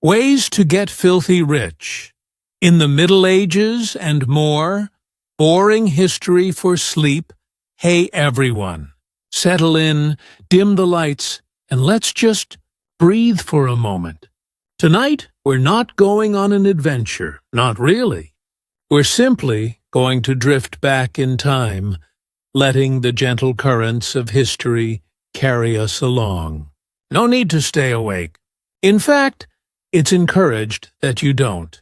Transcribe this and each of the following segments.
Ways to get filthy rich. In the Middle Ages and more, boring history for sleep. Hey everyone, settle in, dim the lights, and let's just breathe for a moment. Tonight, we're not going on an adventure, not really. We're simply going to drift back in time, letting the gentle currents of history carry us along. No need to stay awake. In fact, it's encouraged that you don't.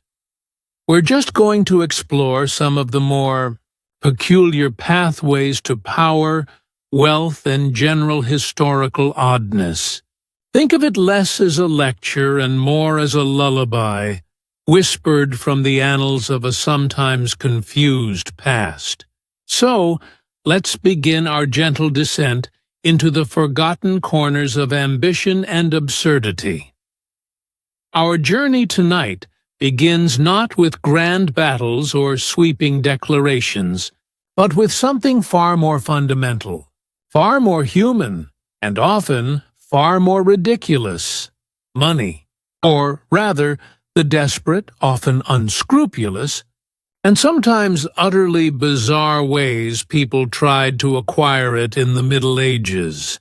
We're just going to explore some of the more peculiar pathways to power, wealth, and general historical oddness. Think of it less as a lecture and more as a lullaby, whispered from the annals of a sometimes confused past. So, let's begin our gentle descent into the forgotten corners of ambition and absurdity. Our journey tonight begins not with grand battles or sweeping declarations, but with something far more fundamental, far more human, and often far more ridiculous: money. Or rather, the desperate, often unscrupulous, and sometimes utterly bizarre ways people tried to acquire it in the Middle Ages.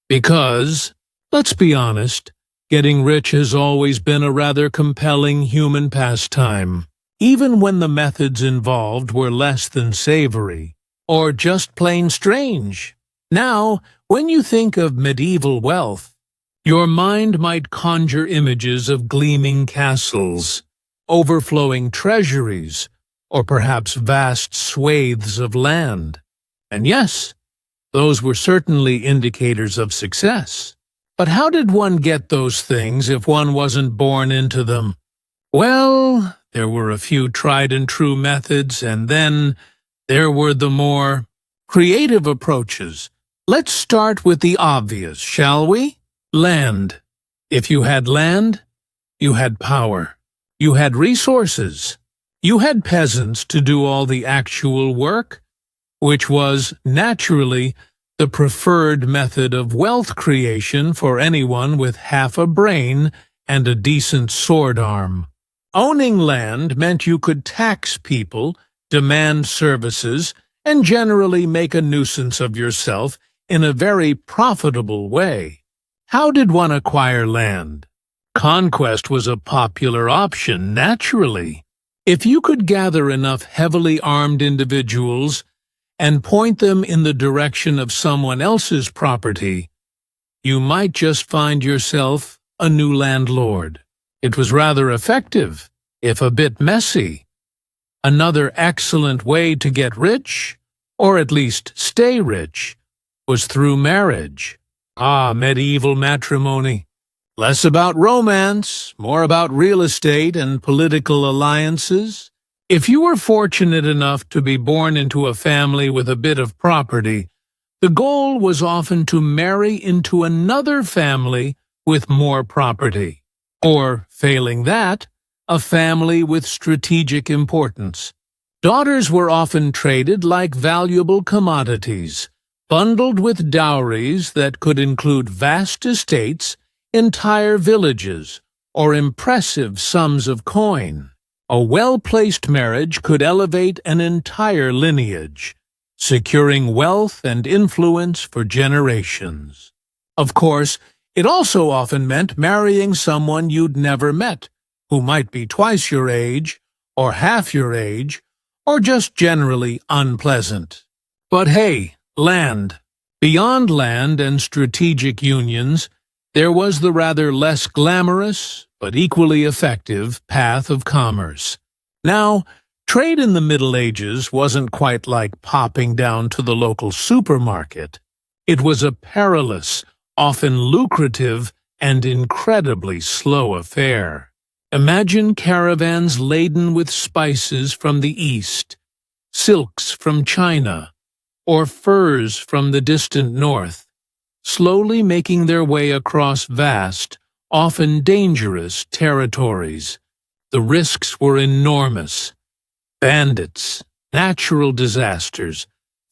Because, let's be honest, getting rich has always been a rather compelling human pastime, even when the methods involved were less than savory, or just plain strange. Now, when you think of medieval wealth, your mind might conjure images of gleaming castles, overflowing treasuries, or perhaps vast swathes of land. And yes, those were certainly indicators of success. But how did one get those things if one wasn't born into them? Well, there were a few tried-and-true methods, and then there were the more creative approaches. Let's start with the obvious, shall we? Land. If you had land, you had power. You had resources. You had peasants to do all the actual work, which was, naturally, the preferred method of wealth creation for anyone with half a brain and a decent sword arm. Owning land meant you could tax people, demand services, and generally make a nuisance of yourself in a very profitable way. How did one acquire land? Conquest was a popular option, naturally. If you could gather enough heavily armed individuals and point them in the direction of someone else's property, you might just find yourself a new landlord. It was rather effective, if a bit messy. Another excellent way to get rich, or at least stay rich, was through marriage. Medieval matrimony. Less about romance, more about real estate and political alliances. If you were fortunate enough to be born into a family with a bit of property, the goal was often to marry into another family with more property. Or, failing that, a family with strategic importance. Daughters were often traded like valuable commodities, bundled with dowries that could include vast estates, entire villages, or impressive sums of coin. A well-placed marriage could elevate an entire lineage, securing wealth and influence for generations. Of course, it also often meant marrying someone you'd never met, who might be twice your age, or half your age, or just generally unpleasant. But hey, land. Beyond land and strategic unions, there was the rather less glamorous, but equally effective, path of commerce. Now, trade in the Middle Ages wasn't quite like popping down to the local supermarket. It was a perilous, often lucrative, and incredibly slow affair. Imagine caravans laden with spices from the East, silks from China, or furs from the distant north, slowly making their way across vast, often dangerous territories. The risks were enormous. Bandits, natural disasters,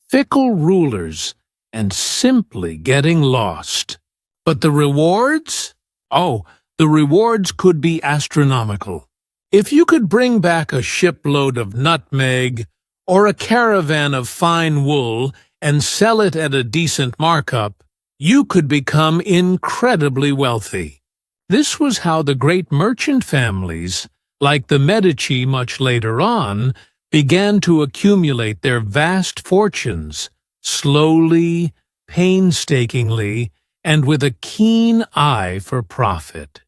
fickle rulers, and simply getting lost. But the rewards? Oh, the rewards could be astronomical. If you could bring back a shipload of nutmeg or a caravan of fine wool and sell it at a decent markup, you could become incredibly wealthy. This was how the great merchant families, like the Medici much later on, began to accumulate their vast fortunes, slowly, painstakingly, and with a keen eye for profit.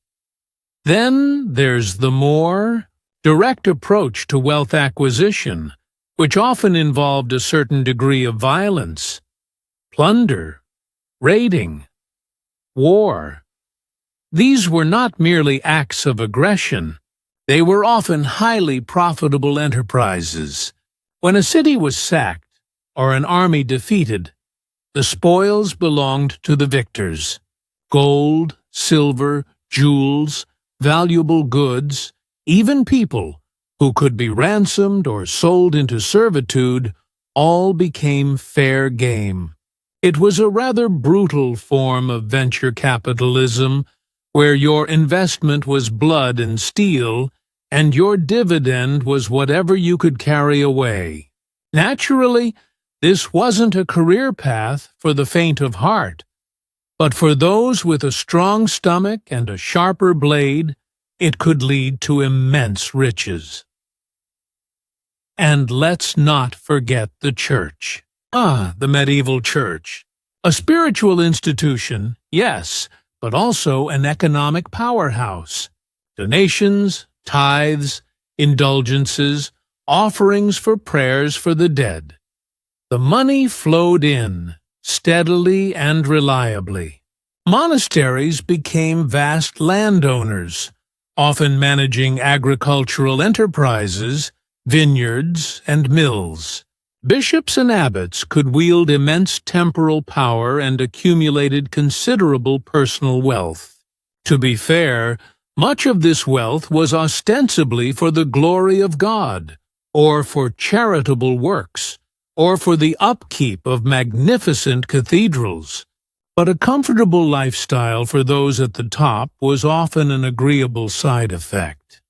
Then there's the more direct approach to wealth acquisition, which often involved a certain degree of violence, plunder, raiding, war. These were not merely acts of aggression. They were often highly profitable enterprises. When a city was sacked or an army defeated, the spoils belonged to the victors. Gold, silver, jewels, valuable goods, even people who could be ransomed or sold into servitude, all became fair game. It was a rather brutal form of venture capitalism, where your investment was blood and steel, and your dividend was whatever you could carry away. Naturally, this wasn't a career path for the faint of heart, but for those with a strong stomach and a sharper blade, it could lead to immense riches. And let's not forget the church. The medieval church. A spiritual institution, yes, but also an economic powerhouse. Donations, tithes, indulgences, offerings for prayers for the dead. The money flowed in, steadily and reliably. Monasteries became vast landowners, often managing agricultural enterprises, vineyards, and mills. Bishops and abbots could wield immense temporal power and accumulated considerable personal wealth. To be fair, much of this wealth was ostensibly for the glory of God, or for charitable works, or for the upkeep of magnificent cathedrals. But a comfortable lifestyle for those at the top was often an agreeable side effect.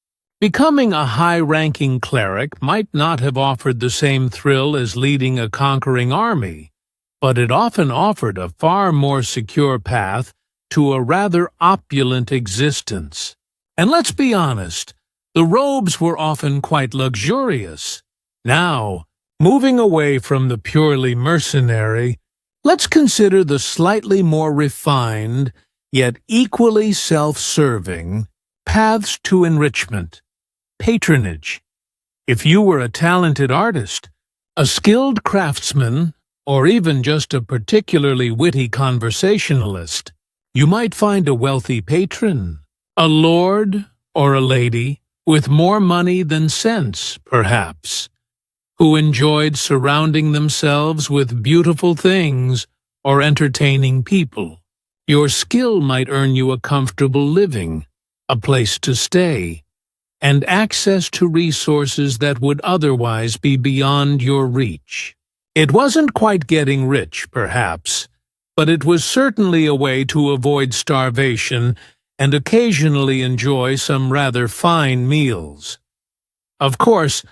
Becoming a high-ranking cleric might not have offered the same thrill as leading a conquering army, but it often offered a far more secure path to a rather opulent existence. And let's be honest, the robes were often quite luxurious. Now, moving away from the purely mercenary, let's consider the slightly more refined, yet equally self-serving, paths to enrichment. Patronage. If you were a talented artist, a skilled craftsman, or even just a particularly witty conversationalist, you might find a wealthy patron, a lord or a lady with more money than sense, perhaps, who enjoyed surrounding themselves with beautiful things or entertaining people. Your skill might earn you a comfortable living, a place to stay, and access to resources that would otherwise be beyond your reach. It wasn't quite getting rich, perhaps, but it was certainly a way to avoid starvation and occasionally enjoy some rather fine meals. Of course,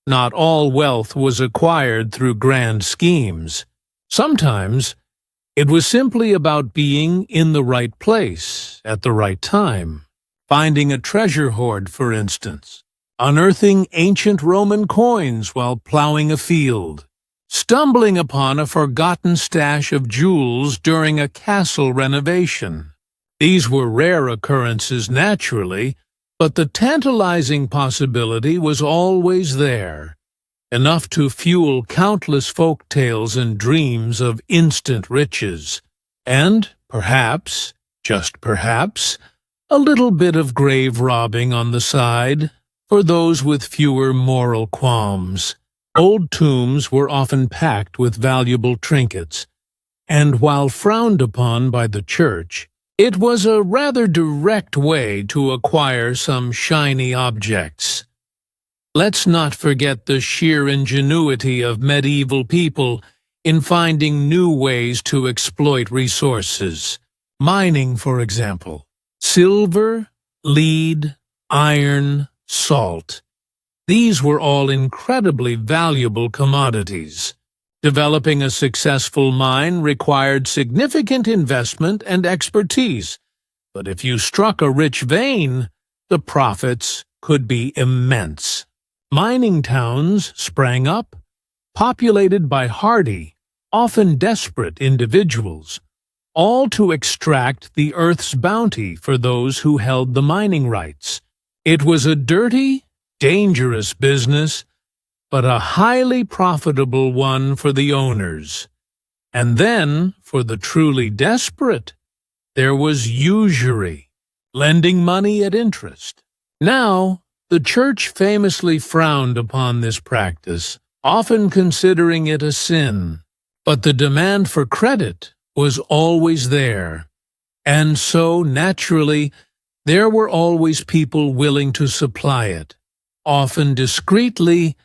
not all wealth was acquired through grand schemes. Sometimes, it was simply about being in the right place at the right time. Finding a treasure hoard, for instance, unearthing ancient Roman coins while plowing a field, stumbling upon a forgotten stash of jewels during a castle renovation. These were rare occurrences naturally, but the tantalizing possibility was always there, enough to fuel countless folk tales and dreams of instant riches, and perhaps, just perhaps, a little bit of grave robbing on the side for those with fewer moral qualms. Old tombs were often packed with valuable trinkets, and while frowned upon by the church, it was a rather direct way to acquire some shiny objects. Let's not forget the sheer ingenuity of medieval people in finding new ways to exploit resources. Mining, for example. Silver, lead, iron, salt. These were all incredibly valuable commodities. Developing a successful mine required significant investment and expertise, but if you struck a rich vein, the profits could be immense. Mining towns sprang up, populated by hardy, often desperate individuals, all to extract the earth's bounty for those who held the mining rights. It was a dirty, dangerous business, but a highly profitable one for the owners. And then, for the truly desperate, there was usury, lending money at interest. Now, the church famously frowned upon this practice, often considering it a sin. But the demand for credit was always there, and so, naturally, there were always people willing to supply it, often discreetly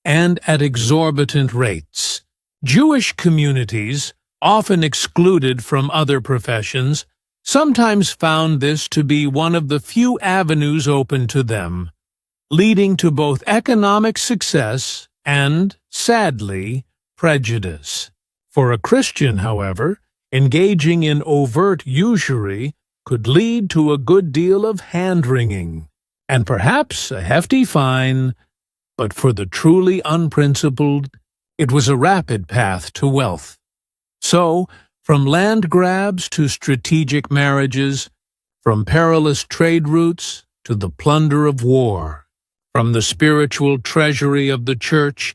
and at exorbitant rates. Jewish communities, often excluded from other professions, sometimes found this to be one of the few avenues open to them, leading to both economic success and, sadly, prejudice. For a Christian, however, engaging in overt usury could lead to a good deal of hand-wringing, and perhaps a hefty fine, but for the truly unprincipled, it was a rapid path to wealth. So, from land grabs to strategic marriages, from perilous trade routes to the plunder of war, from the spiritual treasury of the church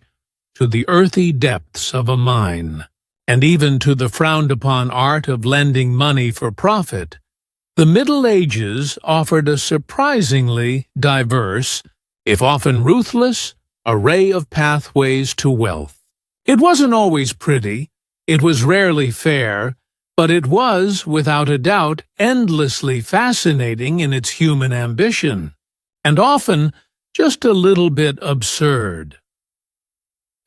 to the earthy depths of a mine, and even to the frowned-upon art of lending money for profit, the Middle Ages offered a surprisingly diverse, if often ruthless, array of pathways to wealth. It wasn't always pretty, it was rarely fair, but it was, without a doubt, endlessly fascinating in its human ambition, and often just a little bit absurd.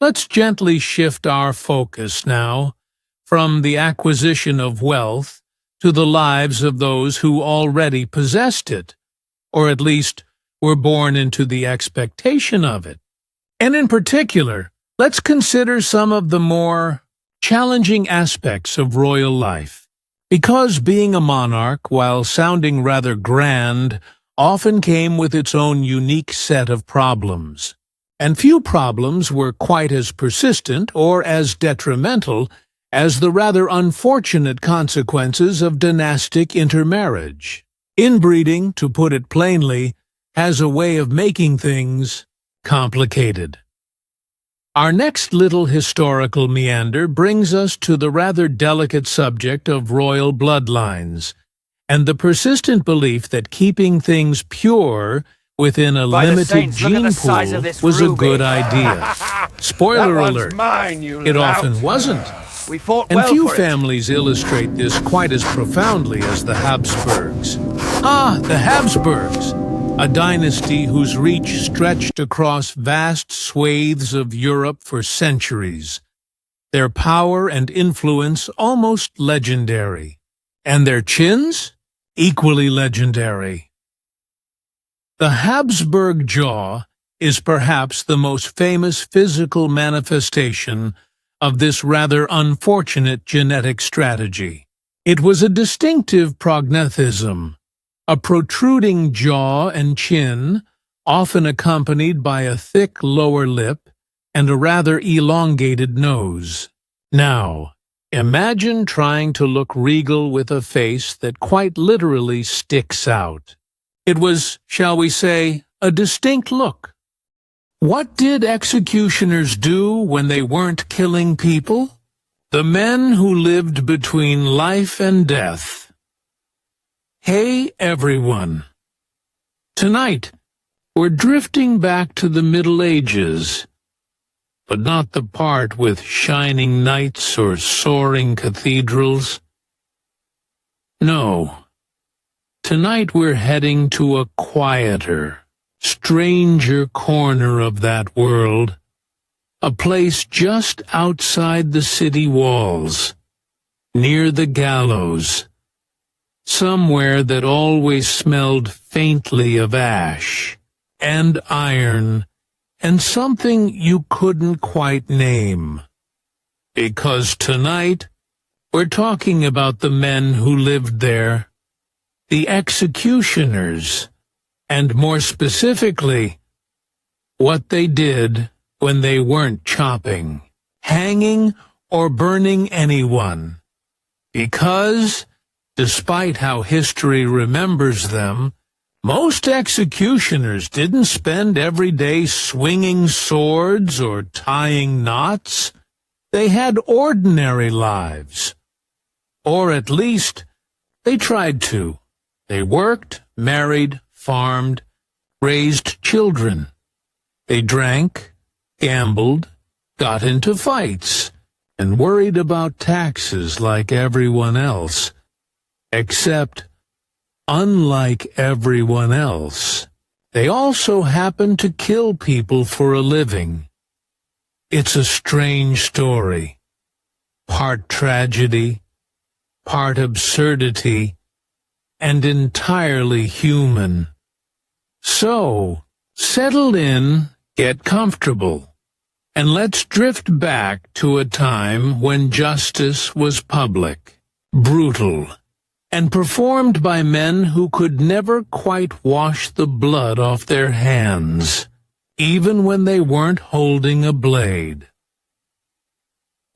Let's gently shift our focus now from the acquisition of wealth to the lives of those who already possessed it, or at least were born into the expectation of it. And in particular, let's consider some of the more challenging aspects of royal life, because being a monarch, while sounding rather grand, often came with its own unique set of problems. And few problems were quite as persistent or as detrimental as the rather unfortunate consequences of dynastic intermarriage. Inbreeding, to put it plainly, has a way of making things complicated. Our next little historical meander brings us to the rather delicate subject of royal bloodlines, and the persistent belief that keeping things pure within a limited gene pool was a good idea. Spoiler alert, it often wasn't. And few families illustrate this quite as profoundly as the Habsburgs. The Habsburgs! A dynasty whose reach stretched across vast swathes of Europe for centuries. Their power and influence almost legendary. And their chins? Equally legendary. The Habsburg jaw is perhaps the most famous physical manifestation of this rather unfortunate genetic strategy. It was a distinctive prognathism, a protruding jaw and chin, often accompanied by a thick lower lip and a rather elongated nose. Now, imagine trying to look regal with a face that quite literally sticks out. It was, shall we say, a distinct look. What did executioners do when they weren't killing people? The men who lived between life and death. Hey, everyone. Tonight, we're drifting back to the Middle Ages, but not the part with shining knights or soaring cathedrals. No. Tonight we're heading to a quieter, stranger corner of that world, a place just outside the city walls, near the gallows, somewhere that always smelled faintly of ash and iron and something you couldn't quite name. Because tonight, we're talking about the men who lived there, the executioners, and more specifically, what they did when they weren't chopping, hanging, or burning anyone. Because, despite how history remembers them, most executioners didn't spend every day swinging swords or tying knots. They had ordinary lives. Or at least, they tried to. They worked, married, farmed, raised children. They drank, gambled, got into fights, and worried about taxes like everyone else. Except, unlike everyone else, they also happened to kill people for a living. It's a strange story, part tragedy, part absurdity, and entirely human. So, settle in, get comfortable, and let's drift back to a time when justice was public, brutal, and performed by men who could never quite wash the blood off their hands, even when they weren't holding a blade.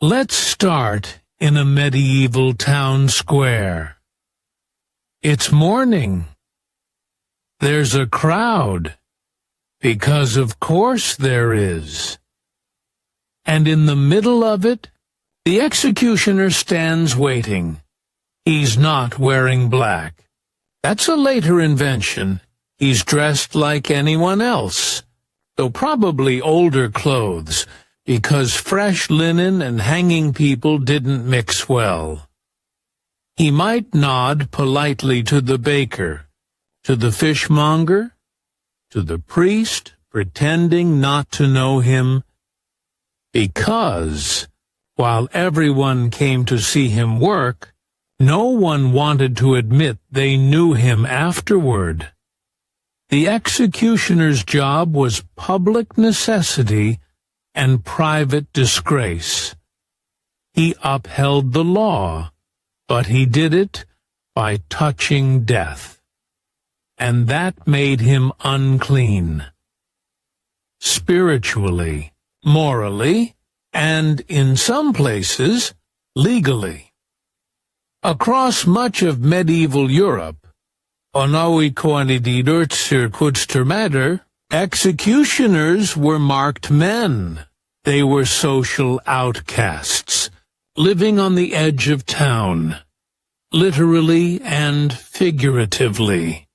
Let's start in a medieval town square. It's morning. There's a crowd, because of course there is. And in the middle of it, the executioner stands waiting. He's not wearing black. That's a later invention. He's dressed like anyone else, though probably older clothes, because fresh linen and hanging people didn't mix well. He might nod politely to the baker, to the fishmonger, to the priest, pretending not to know him, because, while everyone came to see him work, no one wanted to admit they knew him afterward. The executioner's job was public necessity and private disgrace. He upheld the law, but he did it by touching death. And that made him unclean. Spiritually, morally, and in some places, legally. Across much of medieval Europe, executioners were marked men. They were social outcasts, living on the edge of town, literally and figuratively.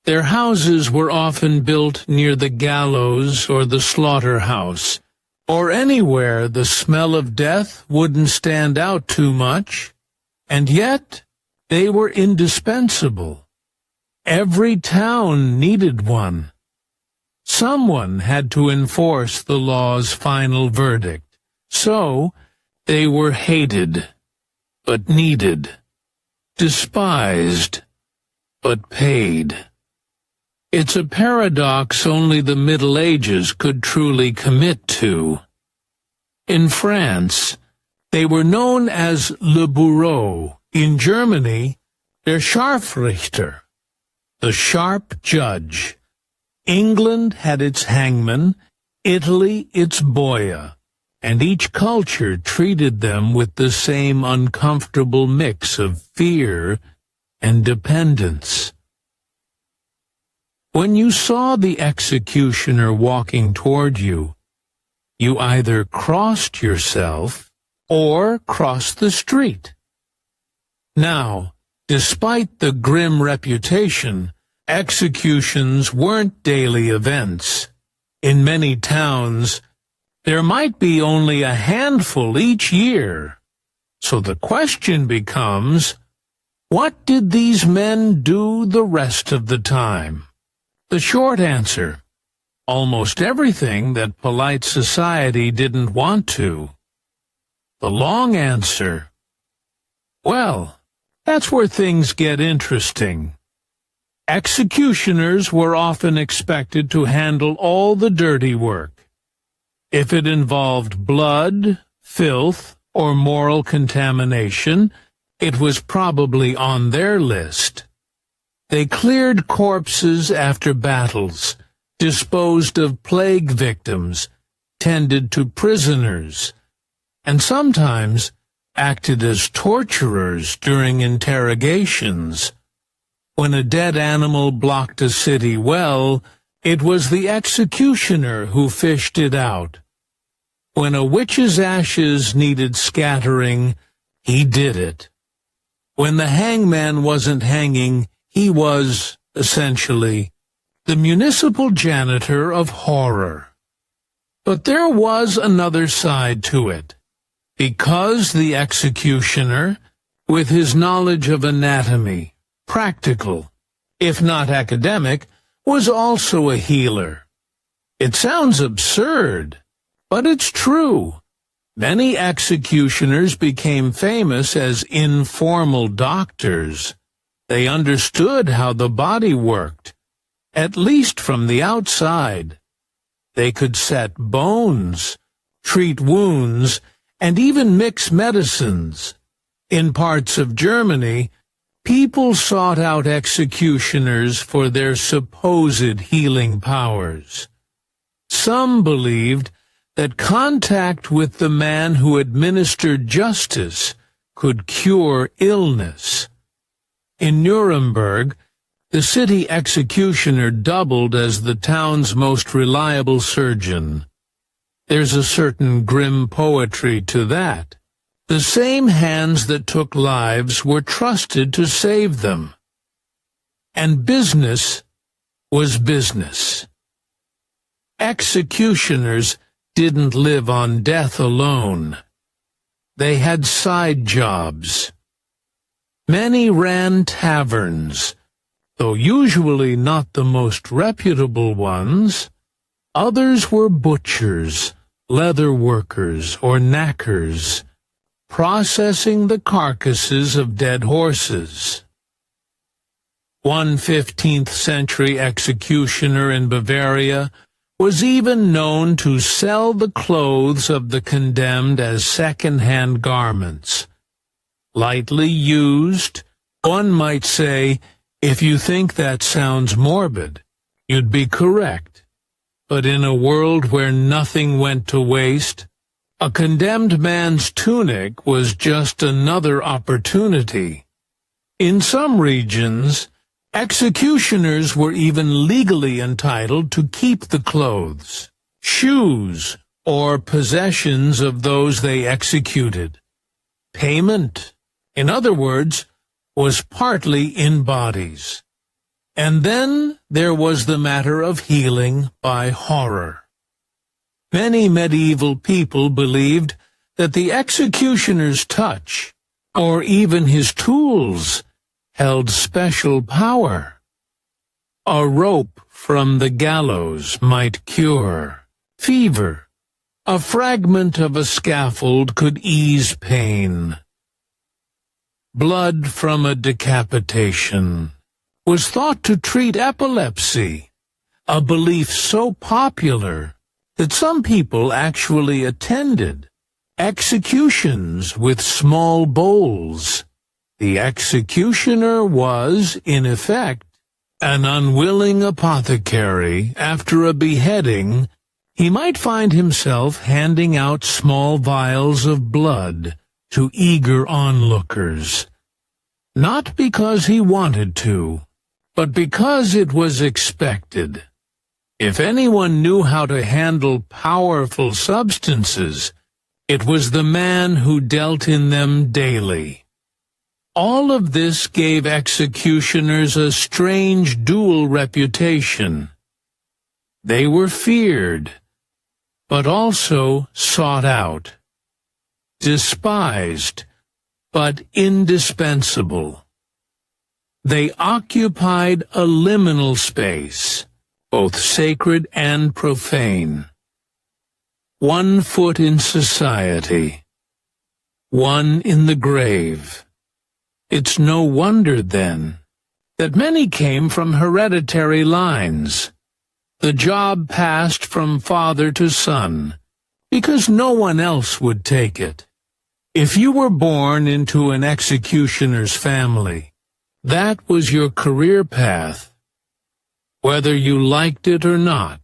Their houses were often built near the gallows or the slaughterhouse, or anywhere the smell of death wouldn't stand out too much, and yet they were indispensable. Every town needed one. Someone had to enforce the law's final verdict, so they were hated, but needed, despised, but paid. It's a paradox only the Middle Ages could truly commit to. In France, they were known as le bourreau. In Germany, der Scharfrichter, the sharp judge. England had its hangman, Italy its boia, and each culture treated them with the same uncomfortable mix of fear and dependence. When you saw the executioner walking toward you, you either crossed yourself or crossed the street. Now, despite the grim reputation, executions weren't daily events. In many towns, there might be only a handful each year. So the question becomes, what did these men do the rest of the time? The short answer, almost everything that polite society didn't want to. The long answer, well, That's where things get interesting. Executioners were often expected to handle all the dirty work. If it involved blood, filth, or moral contamination, it was probably on their list. They cleared corpses after battles, disposed of plague victims, tended to prisoners, and sometimes acted as torturers during interrogations. When a dead animal blocked a city well, it was the executioner who fished it out. When a witch's ashes needed scattering, he did it. When the hangman wasn't hanging, he was, essentially, the municipal janitor of horror. But there was another side to it. Because the executioner, with his knowledge of anatomy, practical, if not academic, was also a healer. It sounds absurd, but it's true. Many executioners became famous as informal doctors. They understood how the body worked, at least from the outside. They could set bones, treat wounds, and even mix medicines. In parts of Germany, people sought out executioners for their supposed healing powers. Some believed that contact with the man who administered justice could cure illness. In Nuremberg, the city executioner doubled as the town's most reliable surgeon. There's a certain grim poetry to that. The same hands that took lives were trusted to save them. And business was business. Executioners didn't live on death alone. They had side jobs. Many ran taverns, though usually not the most reputable ones. Others were butchers, leather workers, or knackers, processing the carcasses of dead horses. One 15th century executioner in Bavaria was even known to sell the clothes of the condemned as second-hand garments. Lightly used, one might say, if you think that sounds morbid, you'd be correct. But in a world where nothing went to waste, a condemned man's tunic was just another opportunity. In some regions, executioners were even legally entitled to keep the clothes, shoes, or possessions of those they executed. Payment, in other words, was partly in bodies. And then there was the matter of healing by horror. Many medieval people believed that the executioner's touch, or even his tools, held special power. A rope from the gallows might cure fever. A fragment of a scaffold could ease pain. Blood from a decapitation was thought to treat epilepsy, a belief so popular that some people actually attended executions with small bowls. The executioner was, in effect, an unwilling apothecary. After a beheading, he might find himself handing out small vials of blood to eager onlookers, not because he wanted to, but because it was expected. If anyone knew how to handle powerful substances, it was the man who dealt in them daily. All of this gave executioners a strange dual reputation. They were feared, but also sought out, despised, but indispensable. They occupied a liminal space, both sacred and profane. 1 foot in society, 1 in the grave. It's no wonder, then, that many came from hereditary lines. The job passed from father to son, because no one else would take it. If you were born into an executioner's family, that was your career path, whether you liked it or not.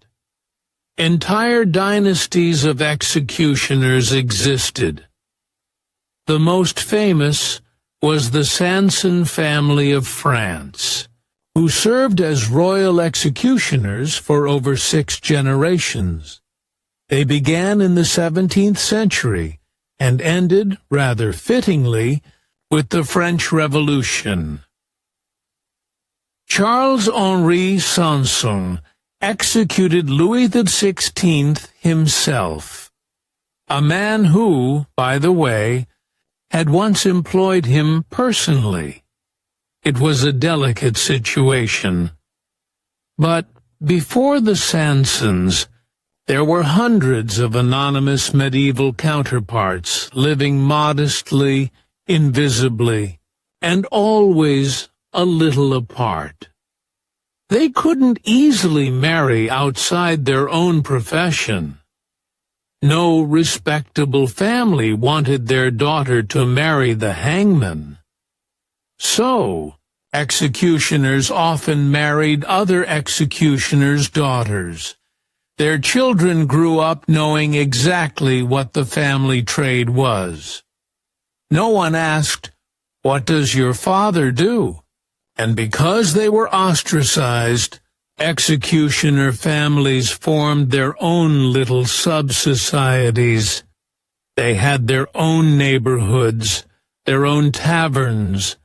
Entire dynasties of executioners existed. The most famous was the Sanson family of France, who served as royal executioners for over 6 generations. They began in the 17th century and ended, rather fittingly, with the French Revolution. Charles-Henri Sanson executed Louis XVI himself, a man who, by the way, had once employed him personally. It was a delicate situation. But before the Sansons, there were hundreds of anonymous medieval counterparts living modestly, invisibly, and always a little apart. They couldn't easily marry outside their own profession. No respectable family wanted their daughter to marry the hangman. So, executioners often married other executioners' daughters. Their children grew up knowing exactly what the family trade was. No one asked, "What does your father do?" And because they were ostracized, executioner families formed their own little sub-societies. They had their own neighborhoods, their own taverns,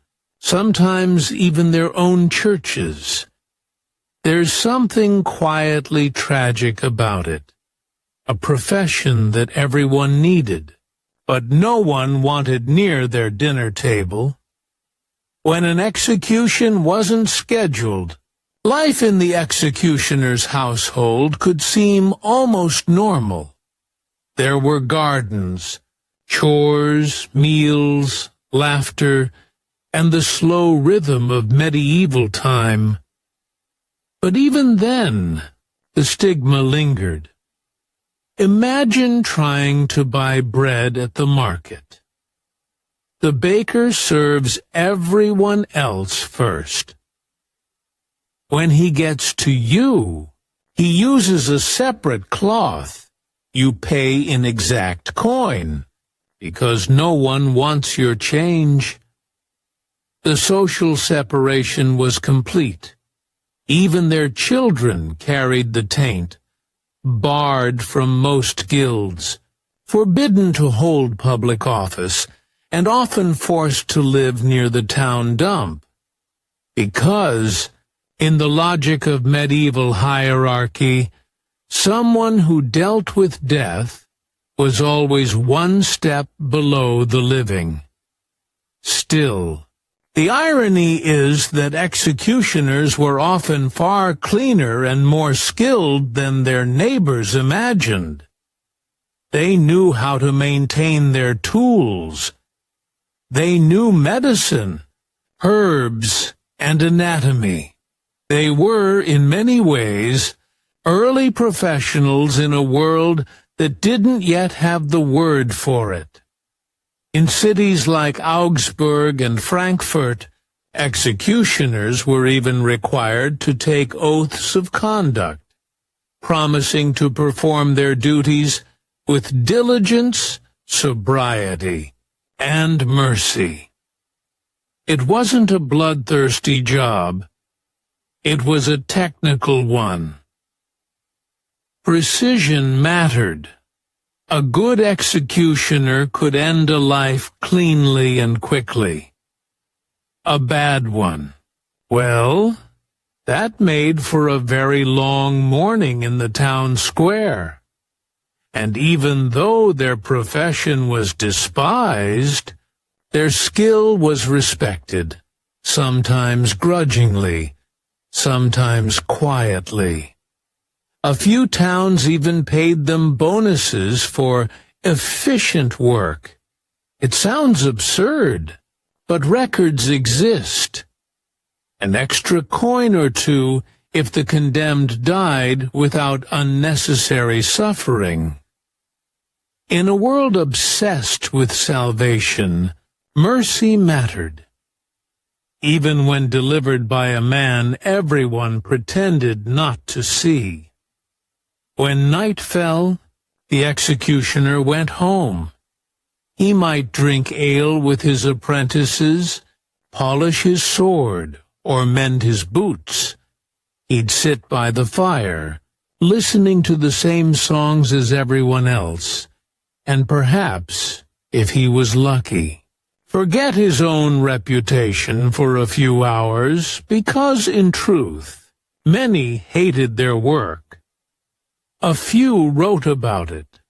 sometimes even their own churches. There's something quietly tragic about it, a profession that everyone needed, but no one wanted near their dinner table. When an execution wasn't scheduled, life in the executioner's household could seem almost normal. There were gardens, chores, meals, laughter, and the slow rhythm of medieval time. But even then, the stigma lingered. Imagine trying to buy bread at the market. The baker serves everyone else first. When he gets to you, he uses a separate cloth. You pay in exact coin, because no one wants your change. The social separation was complete. Even their children carried the taint, barred from most guilds, forbidden to hold public office, and often forced to live near the town dump. Because, in the logic of medieval hierarchy, someone who dealt with death was always one step below the living. Still, the irony is that executioners were often far cleaner and more skilled than their neighbors imagined. They knew how to maintain their tools. They knew medicine, herbs, and anatomy. They were, in many ways, early professionals in a world that didn't yet have the word for it. In cities like Augsburg and Frankfurt, executioners were even required to take oaths of conduct, promising to perform their duties with diligence, sobriety, and mercy. It wasn't a bloodthirsty job. It was a technical one. Precision mattered. A good executioner could end a life cleanly and quickly. A bad one, well, that made for a very long morning in the town square. And even though their profession was despised, their skill was respected, sometimes grudgingly, sometimes quietly. A few towns even paid them bonuses for efficient work. It sounds absurd, but records exist. An extra coin or two if the condemned died without unnecessary suffering. In a world obsessed with salvation, mercy mattered. Even when delivered by a man everyone pretended not to see. When night fell, the executioner went home. He might drink ale with his apprentices, polish his sword, or mend his boots. He'd sit by the fire, listening to the same songs as everyone else, and perhaps, if he was lucky, forget his own reputation for a few hours, because, in truth, many hated their work. A few wrote about it.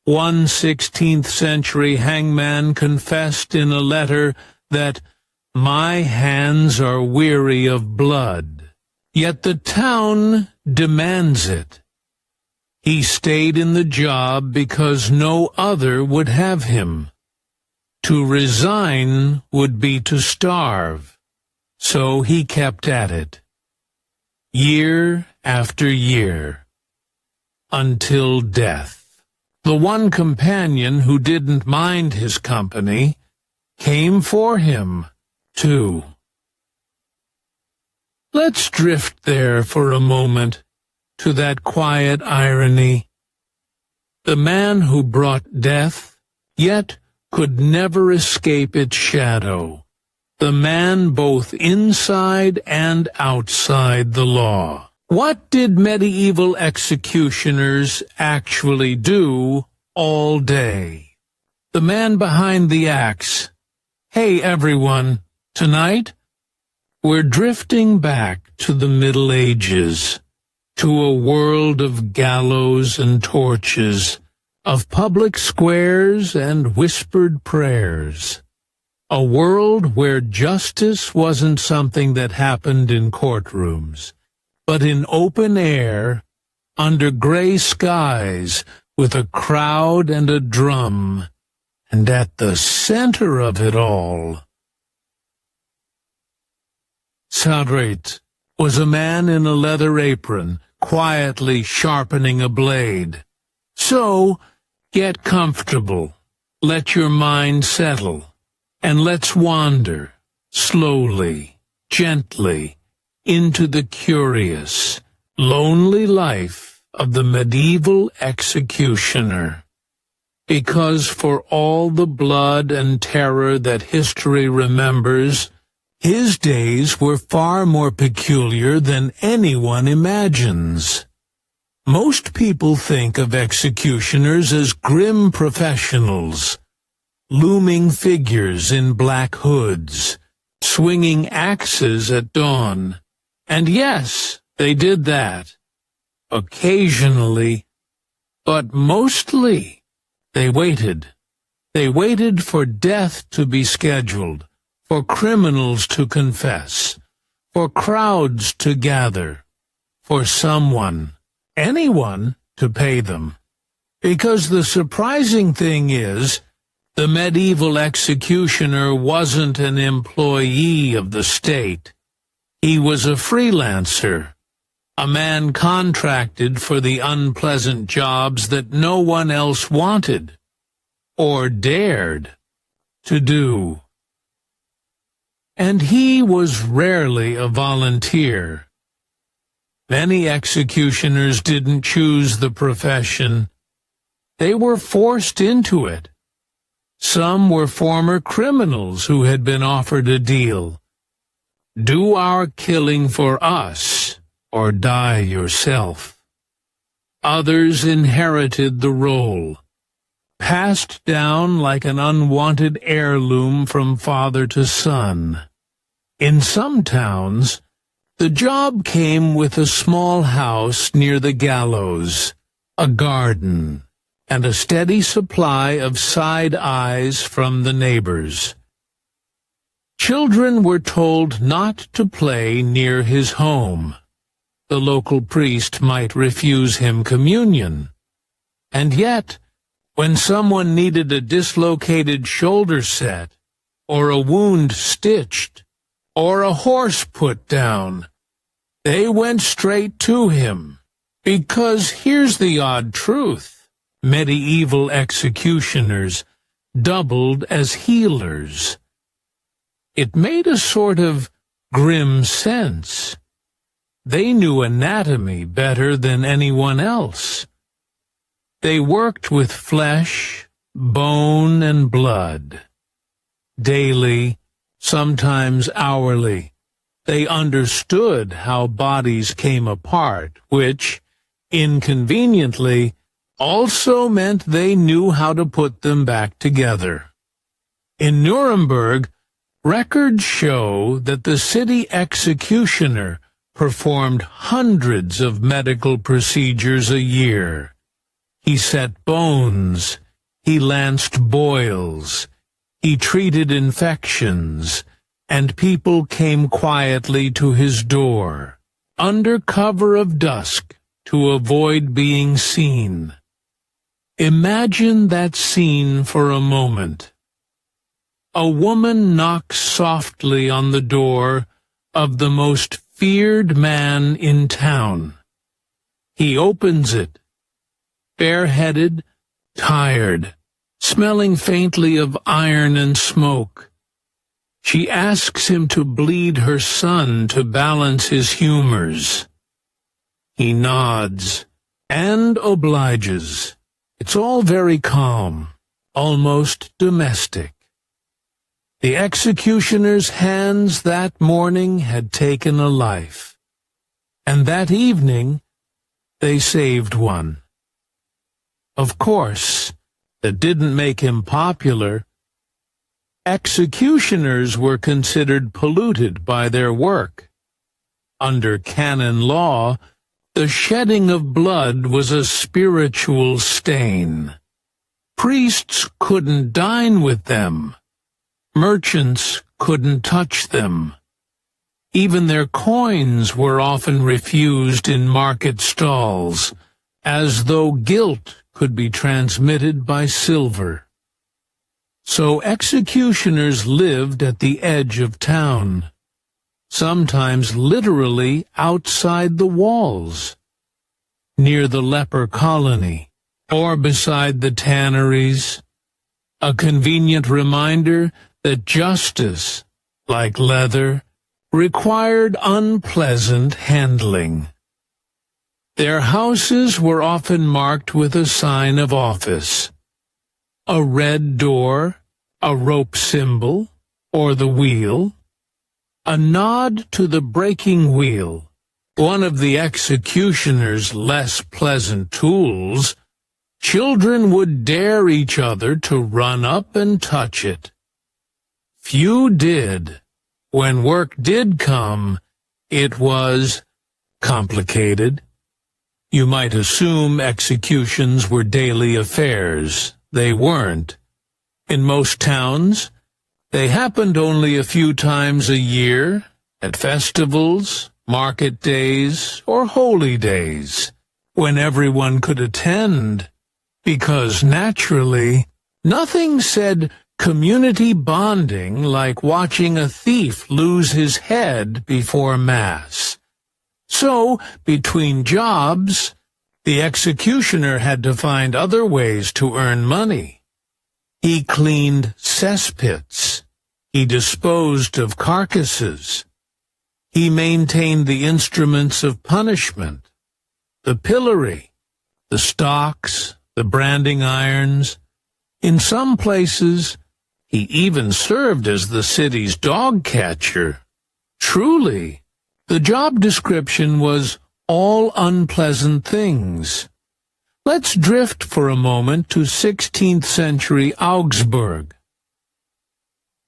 One 16th-century hangman confessed in a letter that, "My hands are weary of blood, yet the town demands it." He stayed in the job because no other would have him. To resign would be to starve, so he kept at it, year after year, until death. The one companion who didn't mind his company came for him, too. Let's drift there for a moment, to that quiet irony. The man who brought death, yet could never escape its shadow. The man both inside and outside the law. What did medieval executioners actually do all day? The man behind the axe. Hey everyone, tonight we're drifting back to the Middle Ages, to a world of gallows and torches, of public squares and whispered prayers. A world where justice wasn't something that happened in courtrooms, but in open air, under gray skies, with a crowd and a drum, and at the center of it all. Sadret was a man in a leather apron, quietly sharpening a blade. So, get comfortable, let your mind settle, and let's wander, slowly, gently, into the curious, lonely life of the medieval executioner. Because for all the blood and terror that history remembers, his days were far more peculiar than anyone imagines. Most people think of executioners as grim professionals, looming figures in black hoods, swinging axes at dawn. And yes, they did that. Occasionally. But mostly, they waited. They waited for death to be scheduled, for criminals to confess, for crowds to gather, for someone, anyone, to pay them. Because the surprising thing is, the medieval executioner wasn't an employee of the state. He was a freelancer, a man contracted for the unpleasant jobs that no one else wanted, or dared, to do. And he was rarely a volunteer. Many executioners didn't choose the profession. They were forced into it. Some were former criminals who had been offered a deal. Do our killing for us, or die yourself. Others inherited the role, passed down like an unwanted heirloom from father to son. In some towns, the job came with a small house near the gallows, a garden, and a steady supply of side eyes from the neighbors. Children were told not to play near his home. The local priest might refuse him communion. And yet, when someone needed a dislocated shoulder set, or a wound stitched, or a horse put down. They went straight to him. Because here's the odd truth. Medieval executioners doubled as healers. It made a sort of grim sense. They knew anatomy better than anyone else. They worked with flesh, bone, and blood. Daily, sometimes hourly, they understood how bodies came apart, which, inconveniently, also meant they knew how to put them back together. In Nuremberg, records show that the city executioner performed hundreds of medical procedures a year. He set bones, he lanced boils, he treated infections, and people came quietly to his door, under cover of dusk, to avoid being seen. Imagine that scene for a moment. A woman knocks softly on the door of the most feared man in town. He opens it, bareheaded, tired, smelling faintly of iron and smoke. She asks him to bleed her son to balance his humors. He nods and obliges. It's all very calm, almost domestic. The executioner's hands that morning had taken a life, and that evening they saved one. Of course, that didn't make him popular. Executioners were considered polluted by their work. Under canon law, the shedding of blood was a spiritual stain. Priests couldn't dine with them. Merchants couldn't touch them. Even their coins were often refused in market stalls, as though guilt could be transmitted by silver. So executioners lived at the edge of town, sometimes literally outside the walls, near the leper colony, or beside the tanneries, a convenient reminder that justice, like leather, required unpleasant handling. Their houses were often marked with a sign of office, a red door, a rope symbol, or the wheel, a nod to the breaking wheel, one of the executioner's less pleasant tools. Children would dare each other to run up and touch it. Few did. When work did come, it was complicated. You might assume executions were daily affairs. They weren't. In most towns, they happened only a few times a year, at festivals, market days, or holy days, when everyone could attend, because naturally, nothing said community bonding like watching a thief lose his head before Mass. So, between jobs, the executioner had to find other ways to earn money. He cleaned cesspits. He disposed of carcasses. He maintained the instruments of punishment, the pillory, the stocks, the branding irons. In some places, he even served as the city's dog catcher. Truly, the job description was all unpleasant things. Let's drift for a moment to 16th century Augsburg.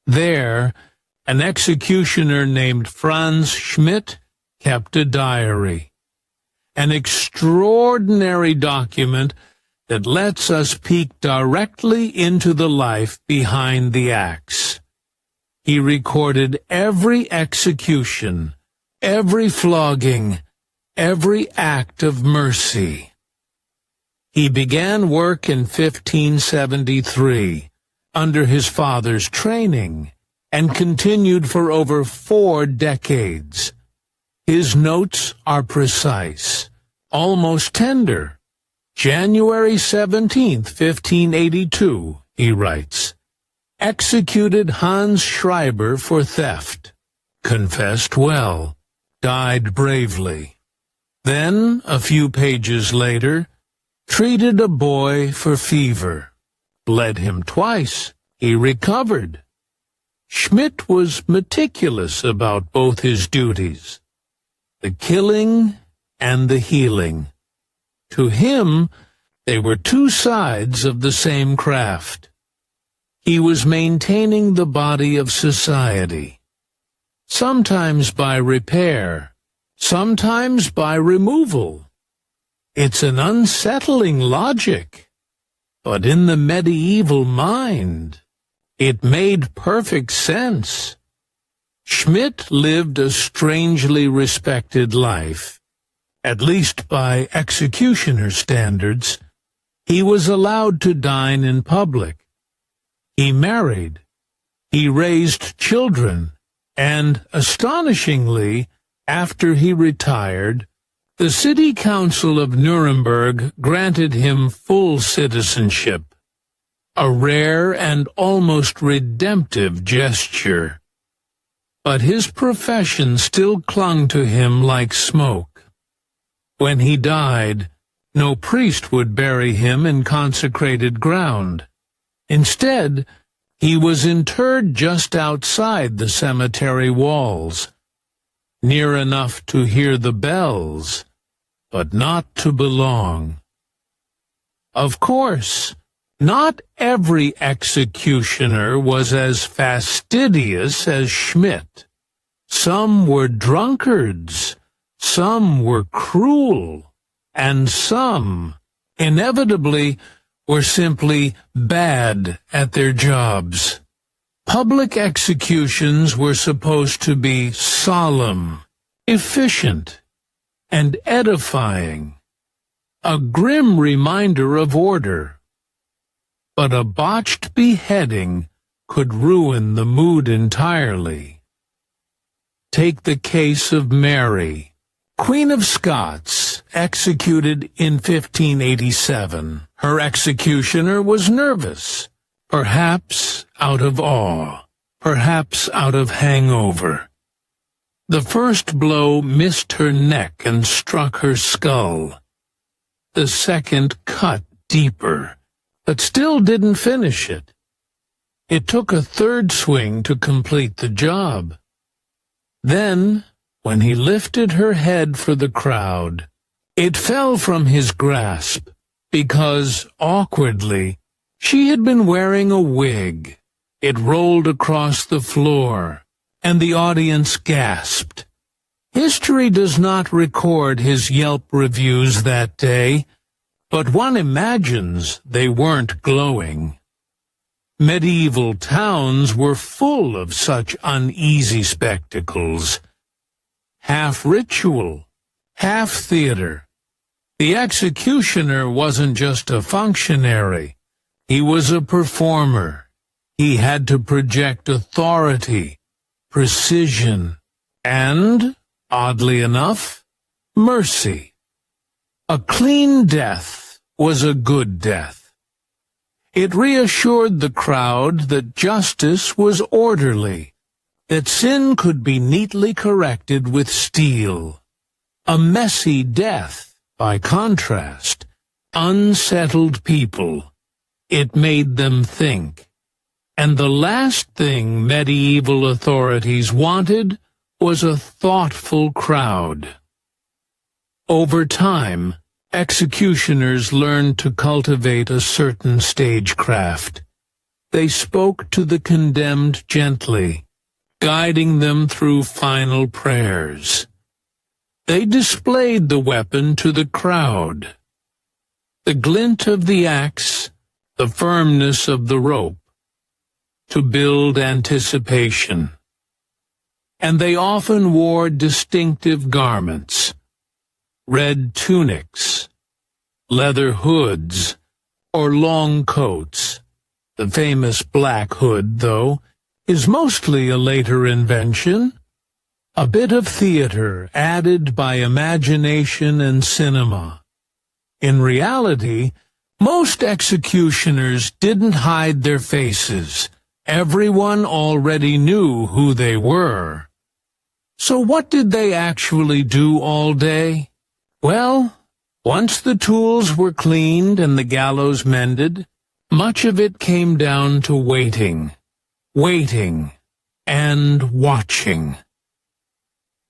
There, an executioner named Franz Schmidt kept a diary, an extraordinary document that lets us peek directly into the life behind the axe. He recorded every execution, every flogging, every act of mercy. He began work in 1573, under his father's training, and continued for over 4 decades. His notes are precise, almost tender. January 17th, 1582, he writes, executed Hans Schreiber for theft, confessed well, died bravely. Then, a few pages later, treated a boy for fever, bled him twice, he recovered. Schmidt was meticulous about both his duties, the killing and the healing. To him, they were two sides of the same craft. He was maintaining the body of society, sometimes by repair, sometimes by removal. It's an unsettling logic, but in the medieval mind, it made perfect sense. Schmidt lived a strangely respected life, at least by executioner standards. He was allowed to dine in public. He married. He raised children, and, astonishingly, after he retired, the city council of Nuremberg granted him full citizenship, a rare and almost redemptive gesture. But his profession still clung to him like smoke. When he died, no priest would bury him in consecrated ground. Instead, he was interred just outside the cemetery walls, near enough to hear the bells, but not to belong. Of course, not every executioner was as fastidious as Schmidt. Some were drunkards, some were cruel, and some, inevitably, were simply bad at their jobs. Public executions were supposed to be solemn, efficient, and edifying, a grim reminder of order. But a botched beheading could ruin the mood entirely. Take the case of Mary, Queen of Scots, executed in 1587. Her executioner was nervous, perhaps out of awe, perhaps out of hangover. The first blow missed her neck and struck her skull. The second cut deeper, but still didn't finish it. It took a third swing to complete the job. Then, when he lifted her head for the crowd, it fell from his grasp because, awkwardly, she had been wearing a wig. It rolled across the floor, and the audience gasped. History does not record his Yelp reviews that day, but one imagines they weren't glowing. Medieval towns were full of such uneasy spectacles. Half ritual, half theater. The executioner wasn't just a functionary. He was a performer. He had to project authority, precision, and, oddly enough, mercy. A clean death was a good death. It reassured the crowd that justice was orderly, that sin could be neatly corrected with steel. A messy death, by contrast, unsettled people. It made them think. And the last thing medieval authorities wanted was a thoughtful crowd. Over time, executioners learned to cultivate a certain stagecraft. They spoke to the condemned gently, guiding them through final prayers. They displayed the weapon to the crowd. The glint of the axe, the firmness of the rope, to build anticipation. And they often wore distinctive garments, red tunics, leather hoods, or long coats. The famous black hood, though, is mostly a later invention, a bit of theater added by imagination and cinema. In reality, most executioners didn't hide their faces. Everyone already knew who they were. So what did they actually do all day? Well, once the tools were cleaned and the gallows mended, much of it came down to waiting, and watching.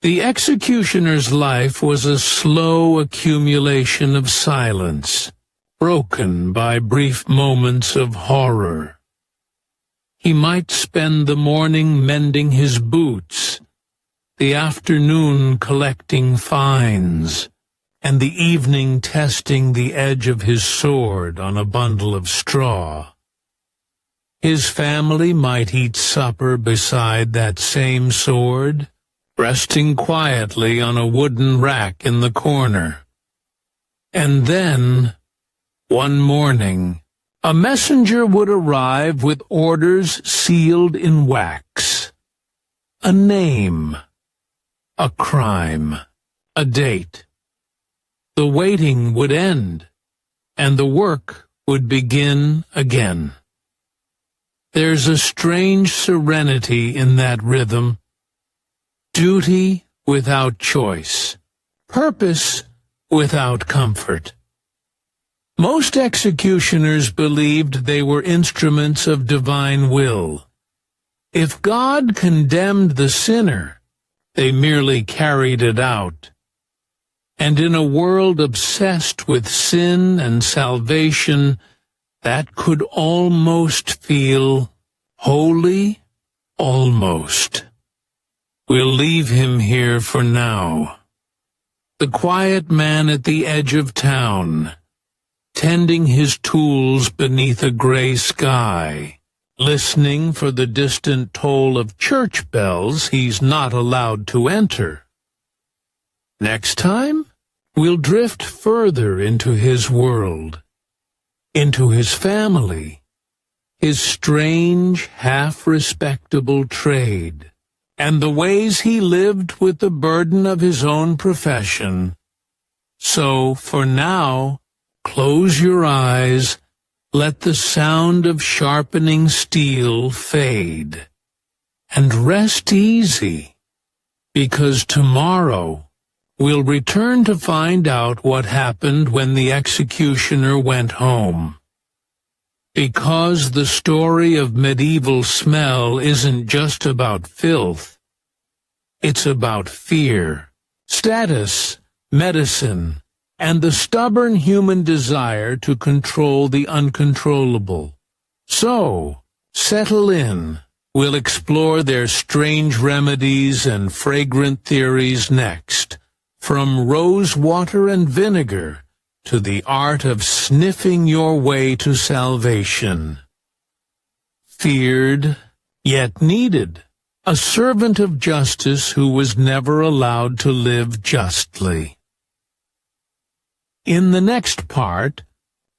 The executioner's life was a slow accumulation of silence, broken by brief moments of horror. He might spend the morning mending his boots, the afternoon collecting fines, and the evening testing the edge of his sword on a bundle of straw. His family might eat supper beside that same sword, resting quietly on a wooden rack in the corner. And then, one morning, a messenger would arrive with orders sealed in wax. A name, a crime, a date. The waiting would end, and the work would begin again. There's a strange serenity in that rhythm. Duty without choice, purpose without comfort. Most executioners believed they were instruments of divine will. If God condemned the sinner, they merely carried it out. And in a world obsessed with sin and salvation, that could almost feel holy, almost. We'll leave him here for now. The quiet man at the edge of town, tending his tools beneath a gray sky, listening for the distant toll of church bells he's not allowed to enter. Next time, we'll drift further into his world, into his family, his strange, half-respectable trade, and the ways he lived with the burden of his own profession. So, for now, close your eyes, let the sound of sharpening steel fade, and rest easy, because tomorrow we'll return to find out what happened when the executioner went home. Because the story of medieval smell isn't just about filth. It's about fear, status, medicine, and the stubborn human desire to control the uncontrollable. So, settle in. We'll explore their strange remedies and fragrant theories next. From rose water and vinegar to the art of sniffing your way to salvation. Feared, yet needed, a servant of justice who was never allowed to live justly. In the next part,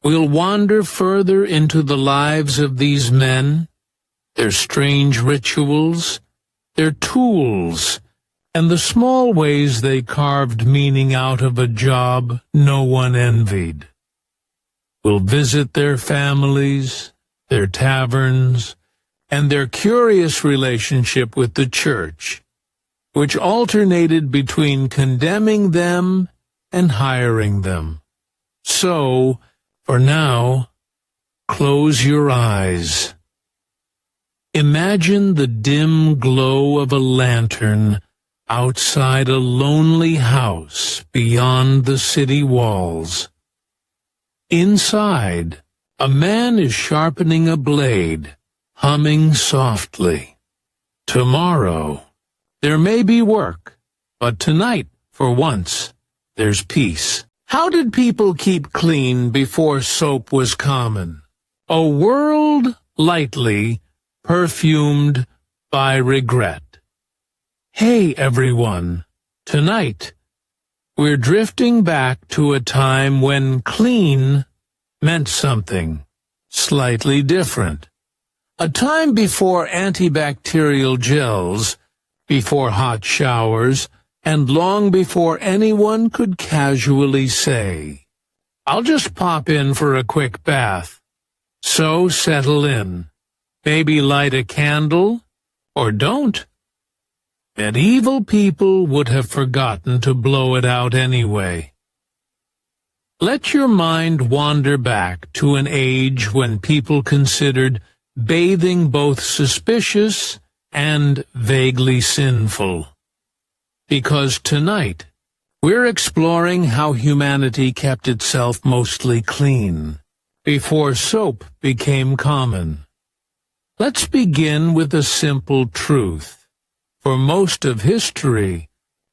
we'll wander further into the lives of these men, their strange rituals, their tools, and the small ways they carved meaning out of a job no one envied. We'll visit their families, their taverns, and their curious relationship with the church, which alternated between condemning them and hiring them. So, for now, close your eyes. Imagine the dim glow of a lantern outside a lonely house beyond the city walls. Inside, a man is sharpening a blade, humming softly. Tomorrow, there may be work, but tonight, for once, there's peace. How did people keep clean before soap was common? A world lightly perfumed by regret. Hey everyone, tonight we're drifting back to a time when clean meant something slightly different. A time before antibacterial gels, before hot showers, and long before anyone could casually say, "I'll just pop in for a quick bath." So settle in. Maybe light a candle, or don't. Medieval people would have forgotten to blow it out anyway. Let your mind wander back to an age when people considered bathing both suspicious and vaguely sinful. Because tonight, we're exploring how humanity kept itself mostly clean, before soap became common. Let's begin with a simple truth. For most of history,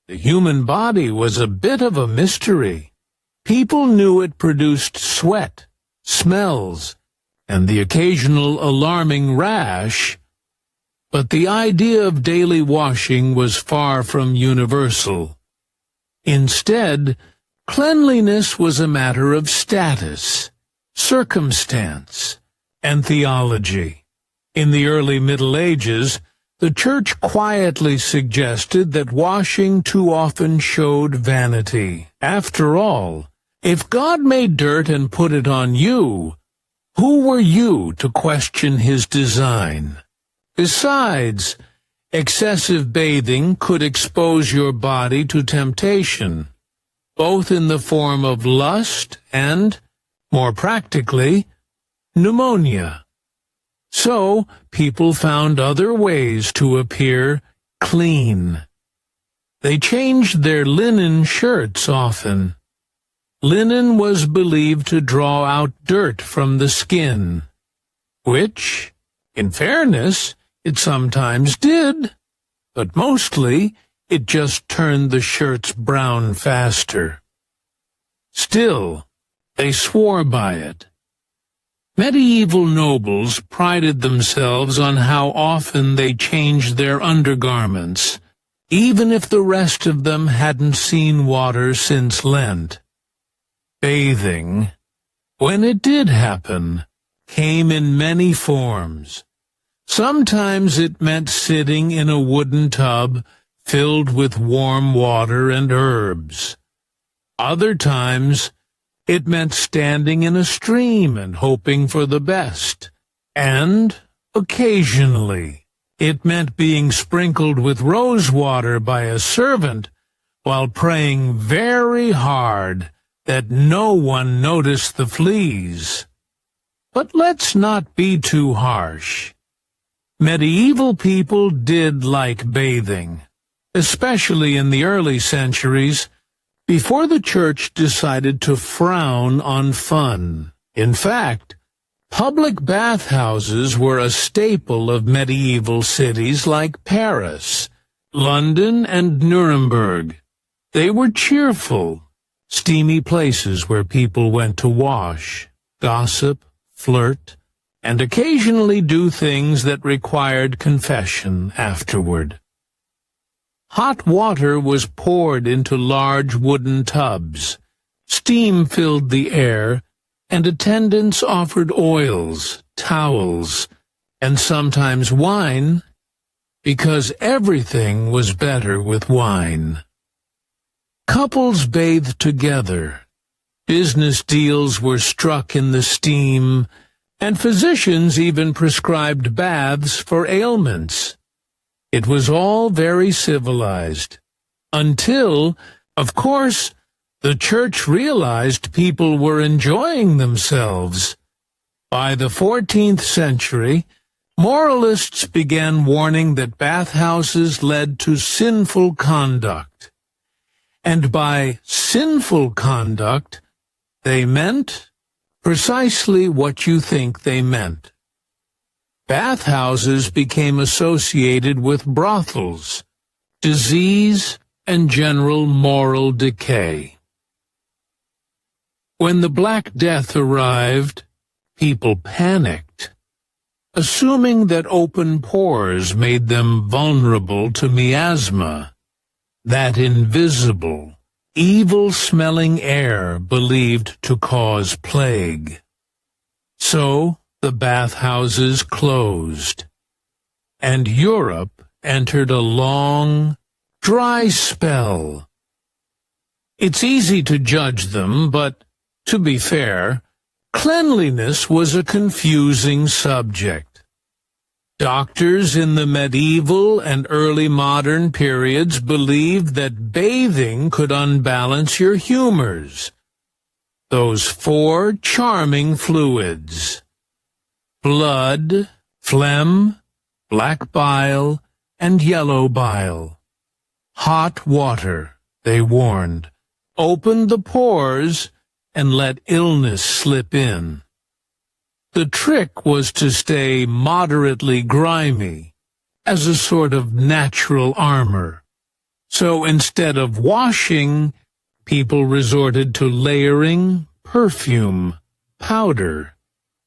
the human body was a bit of a mystery. People knew it produced sweat, smells, and the occasional alarming rash, but the idea of daily washing was far from universal. Instead, cleanliness was a matter of status, circumstance, and theology. In the early Middle Ages, the Church quietly suggested that washing too often showed vanity. After all, if God made dirt and put it on you, who were you to question his design? Besides, excessive bathing could expose your body to temptation, both in the form of lust and, more practically, pneumonia. So, people found other ways to appear clean. They changed their linen shirts often. Linen was believed to draw out dirt from the skin, which, in fairness, it sometimes did, but mostly it just turned the shirts brown faster. Still, they swore by it. Medieval nobles prided themselves on how often they changed their undergarments, even if the rest of them hadn't seen water since Lent. Bathing, when it did happen, came in many forms. Sometimes it meant sitting in a wooden tub filled with warm water and herbs. Other times, it meant standing in a stream and hoping for the best. And, occasionally, it meant being sprinkled with rose water by a servant while praying very hard that no one noticed the fleas. But let's not be too harsh. Medieval people did like bathing, especially in the early centuries, before the Church decided to frown on fun. In fact, public bathhouses were a staple of medieval cities like Paris, London, and Nuremberg. They were cheerful, steamy places where people went to wash, gossip, flirt, and occasionally do things that required confession afterward. Hot water was poured into large wooden tubs, steam filled the air, and attendants offered oils, towels, and sometimes wine, because everything was better with wine. Couples bathed together, business deals were struck in the steam, and physicians even prescribed baths for ailments. It was all very civilized, until, of course, the Church realized people were enjoying themselves. By the 14th century, moralists began warning that bathhouses led to sinful conduct. And by sinful conduct, they meant precisely what you think they meant. Bathhouses became associated with brothels, disease, and general moral decay. When the Black Death arrived, people panicked, assuming that open pores made them vulnerable to miasma, that invisible, evil-smelling air believed to cause plague. So, the bathhouses closed, and Europe entered a long, dry spell. It's easy to judge them, but, to be fair, cleanliness was a confusing subject. Doctors in the medieval and early modern periods believed that bathing could unbalance your humors, those four charming fluids: blood, phlegm, black bile, and yellow bile. Hot water, they warned, opened the pores and let illness slip in. The trick was to stay moderately grimy, as a sort of natural armor. So instead of washing, people resorted to layering, perfume, powder,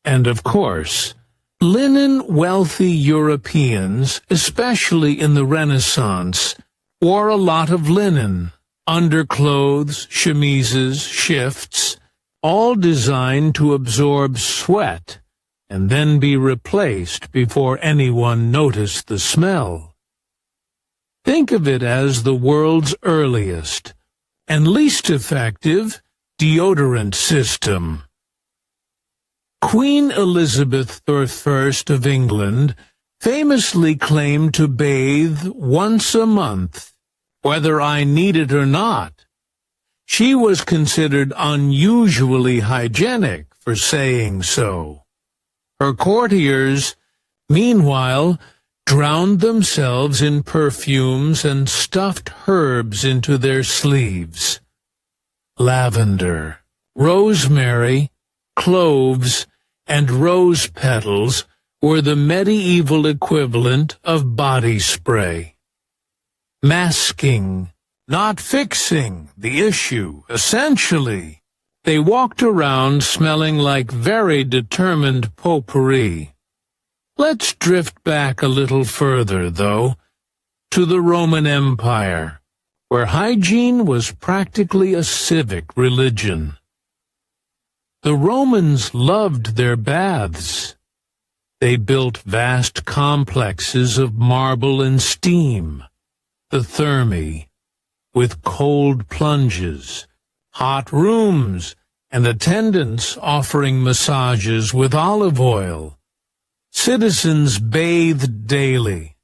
and, of course, linen. Wealthy Europeans, especially in the Renaissance, wore a lot of linen, underclothes, chemises, shifts, all designed to absorb sweat and then be replaced before anyone noticed the smell. Think of it as the world's earliest and least effective deodorant system. Queen Elizabeth I of England famously claimed to bathe once a month, whether I need it or not. She was considered unusually hygienic for saying so. Her courtiers, meanwhile, drowned themselves in perfumes and stuffed herbs into their sleeves. Lavender, rosemary, cloves, and rose petals were the medieval equivalent of body spray. Masking, not fixing the issue, essentially. They walked around smelling like very determined potpourri. Let's drift back a little further, though, to the Roman Empire, where hygiene was practically a civic religion. The Romans loved their baths. They built vast complexes of marble and steam, the thermae, with cold plunges, hot rooms, and attendants offering massages with olive oil. Citizens bathed daily,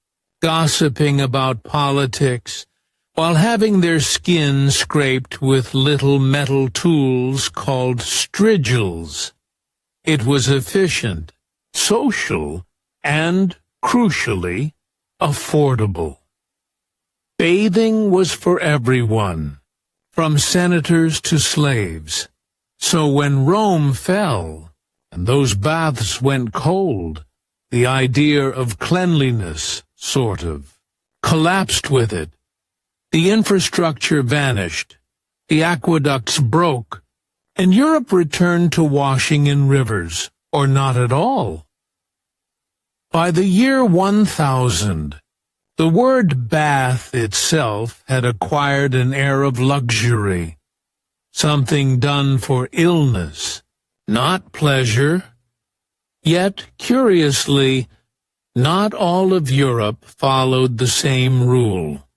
gossiping about politics, while having their skin scraped with little metal tools called strigils. It was efficient, social, and, crucially, affordable. Bathing was for everyone, from senators to slaves. So when Rome fell, and those baths went cold, the idea of cleanliness, sort of, collapsed with it. The infrastructure vanished, the aqueducts broke, and Europe returned to washing in rivers, or not at all. By the year 1000, the word bath itself had acquired an air of luxury, something done for illness, not pleasure. Yet, curiously, not all of Europe followed the same rule.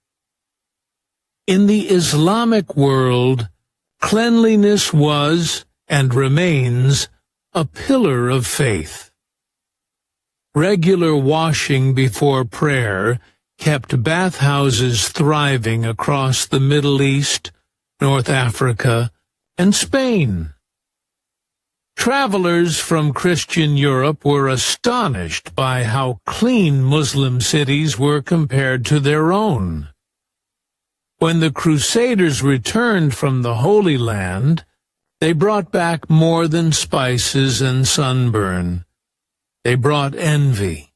In the Islamic world, cleanliness was, and remains, a pillar of faith. Regular washing before prayer kept bathhouses thriving across the Middle East, North Africa, and Spain. Travelers from Christian Europe were astonished by how clean Muslim cities were compared to their own. When the Crusaders returned from the Holy Land, they brought back more than spices and sunburn. They brought envy.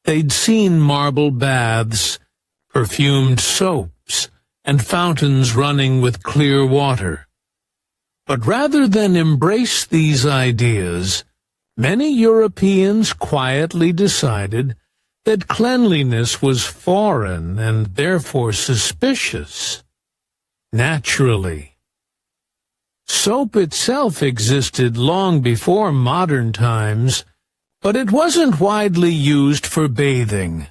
They'd seen marble baths, perfumed soaps, and fountains running with clear water. But rather than embrace these ideas, many Europeans quietly decided that cleanliness was foreign and therefore suspicious. Naturally, soap itself existed long before modern times, but it wasn't widely used for bathing.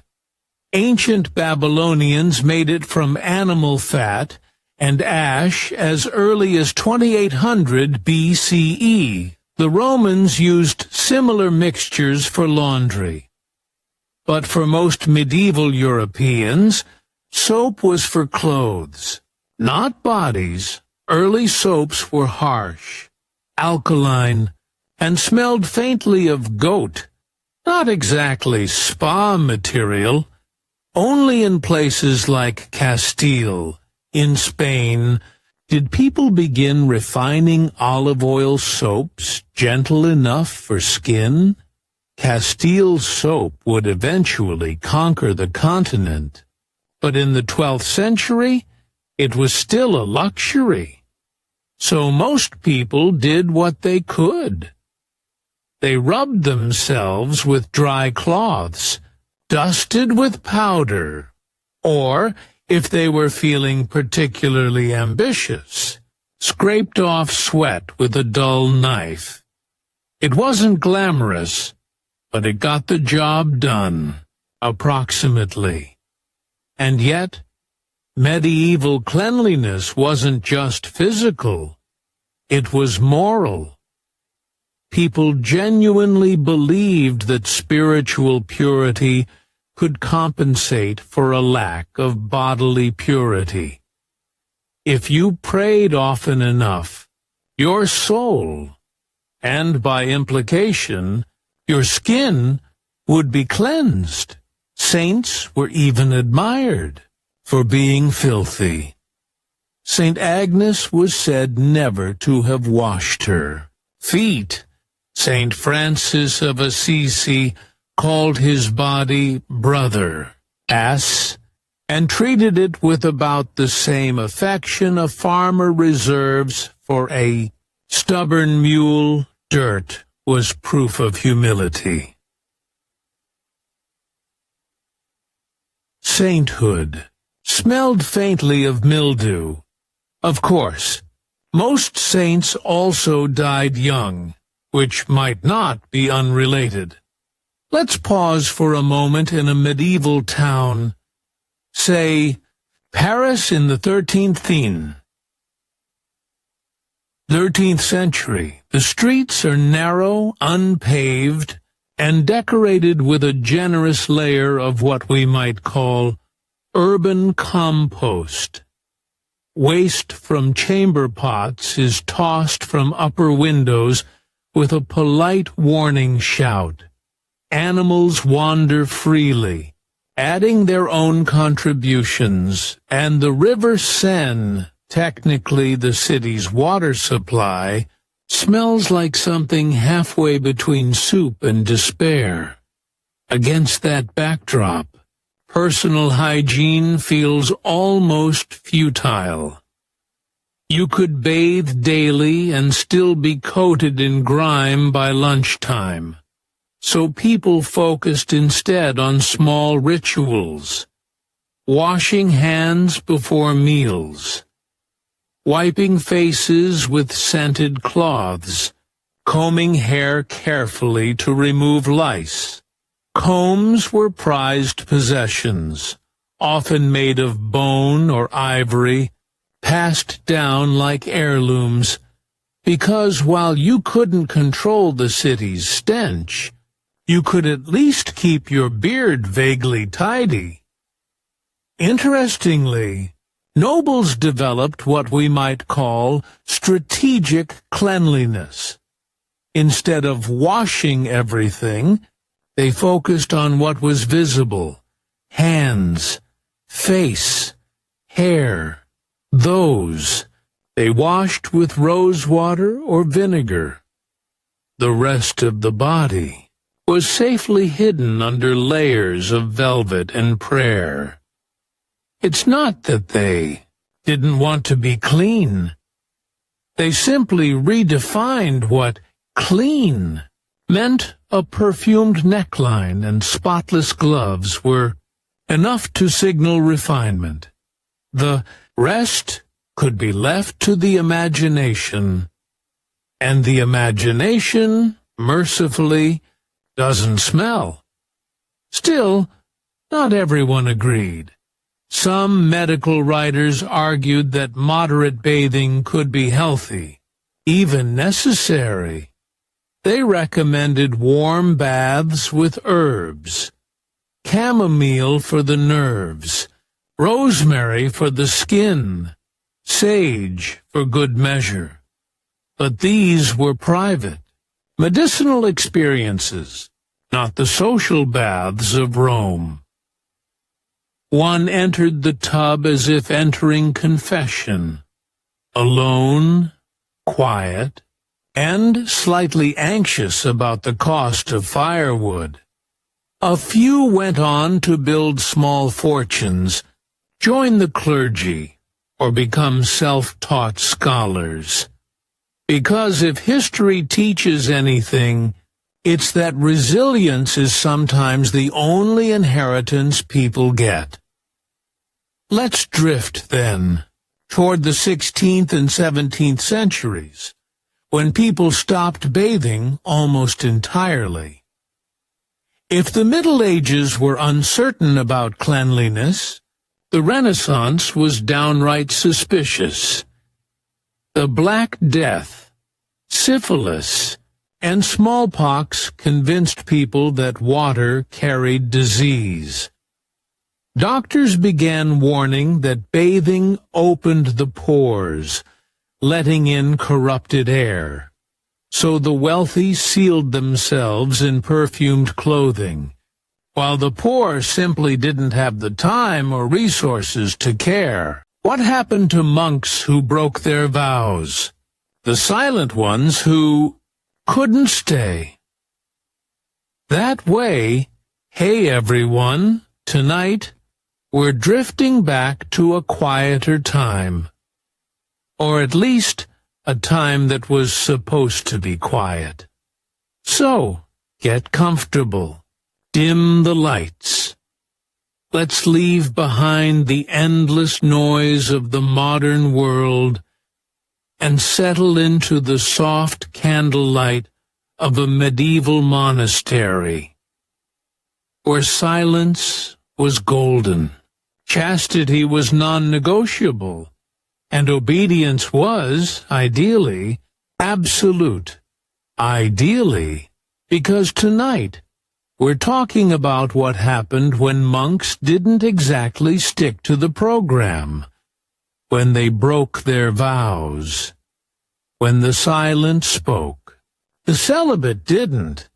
Ancient Babylonians made it from animal fat and ash as early as 2800 BCE. The Romans used similar mixtures for laundry. But for most medieval Europeans, soap was for clothes, not bodies. Early soaps were harsh, alkaline, and smelled faintly of goat, not exactly spa material. Only in places like Castile, in Spain, did people begin refining olive oil soaps gentle enough for skin. Castile soap would eventually conquer the continent, but in the 12th century, it was still a luxury. So most people did what they could. They rubbed themselves with dry cloths, dusted with powder, or, if they were feeling particularly ambitious, scraped off sweat with a dull knife. It wasn't glamorous, but it got the job done, approximately. And yet, medieval cleanliness wasn't just physical, it was moral. People genuinely believed that spiritual purity could compensate for a lack of bodily purity. If you prayed often enough, your soul, and by implication, your skin, would be cleansed. Saints were even admired for being filthy. St. Agnes was said never to have washed her feet. St. Francis of Assisi called his body brother, ass, and treated it with about the same affection a farmer reserves for a stubborn mule. Dirt was proof of humility. Sainthood smelled faintly of mildew. Of course, most saints also died young, which might not be unrelated. Let's pause for a moment in a medieval town, say, Paris in the 13th century. The streets are narrow, unpaved, and decorated with a generous layer of what we might call urban compost. Waste from chamber pots is tossed from upper windows with a polite warning shout. Animals wander freely, adding their own contributions, and the River Seine, technically the city's water supply, smells like something halfway between soup and despair. Against that backdrop, personal hygiene feels almost futile. You could bathe daily and still be coated in grime by lunchtime. So people focused instead on small rituals. Washing hands before meals. Wiping faces with scented cloths. Combing hair carefully to remove lice. Combs were prized possessions, often made of bone or ivory, passed down like heirlooms, because while you couldn't control the city's stench, you could at least keep your beard vaguely tidy. Interestingly, nobles developed what we might call strategic cleanliness. Instead of washing everything, they focused on what was visible: hands, face, hair. Those they washed with rose water or vinegar. The rest of the body was safely hidden under layers of velvet and prayer. It's not that they didn't want to be clean. They simply redefined what clean meant. A perfumed neckline and spotless gloves were enough to signal refinement. The rest could be left to the imagination, and the imagination, mercifully, doesn't smell. Still, not everyone agreed. Some medical writers argued that moderate bathing could be healthy, even necessary. They recommended warm baths with herbs, chamomile for the nerves, rosemary for the skin, sage for good measure. But these were private, medicinal experiences, not the social baths of Rome. One entered the tub as if entering confession, alone, quiet, and slightly anxious about the cost of firewood. A few went on to build small fortunes, join the clergy, or become self-taught scholars. Because if history teaches anything, it's that resilience is sometimes the only inheritance people get. Let's drift, then, toward the 16th and 17th centuries, when people stopped bathing almost entirely. If the Middle Ages were uncertain about cleanliness, the Renaissance was downright suspicious. The Black Death, syphilis, and smallpox convinced people that water carried disease. Doctors began warning that bathing opened the pores, letting in corrupted air. So the wealthy sealed themselves in perfumed clothing, while the poor simply didn't have the time or resources to care. What happened to monks who broke their vows? The silent ones who couldn't stay. That way, hey everyone, tonight we're drifting back to a quieter time. Or at least a time that was supposed to be quiet. So, get comfortable. Dim the lights. Let's leave behind the endless noise of the modern world and settle into the soft candlelight of a medieval monastery, where silence was golden, chastity was non-negotiable, and obedience was, ideally, absolute. Ideally, because tonight we're talking about what happened when monks didn't exactly stick to the program, when they broke their vows, when the silent spoke. The celibate didn't,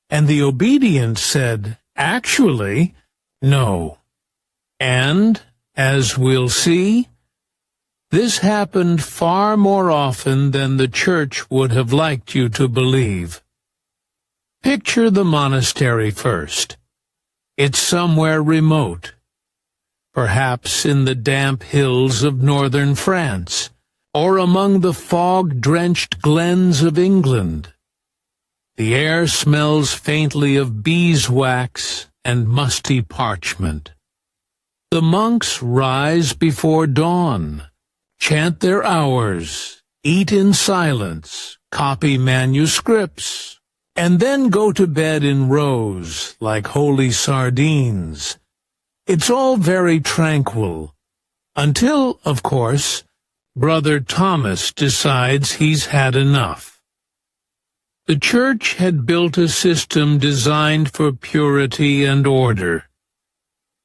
and the obedient said, actually, no. And, as we'll see, this happened far more often than the church would have liked you to believe. Picture the monastery first. It's somewhere remote, perhaps in the damp hills of northern France, or among the fog-drenched glens of England. The air smells faintly of beeswax and musty parchment. The monks rise before dawn, chant their hours, eat in silence, copy manuscripts, and then go to bed in rows like holy sardines. It's all very tranquil, until, of course, Brother Thomas decides he's had enough. The church had built a system designed for purity and order,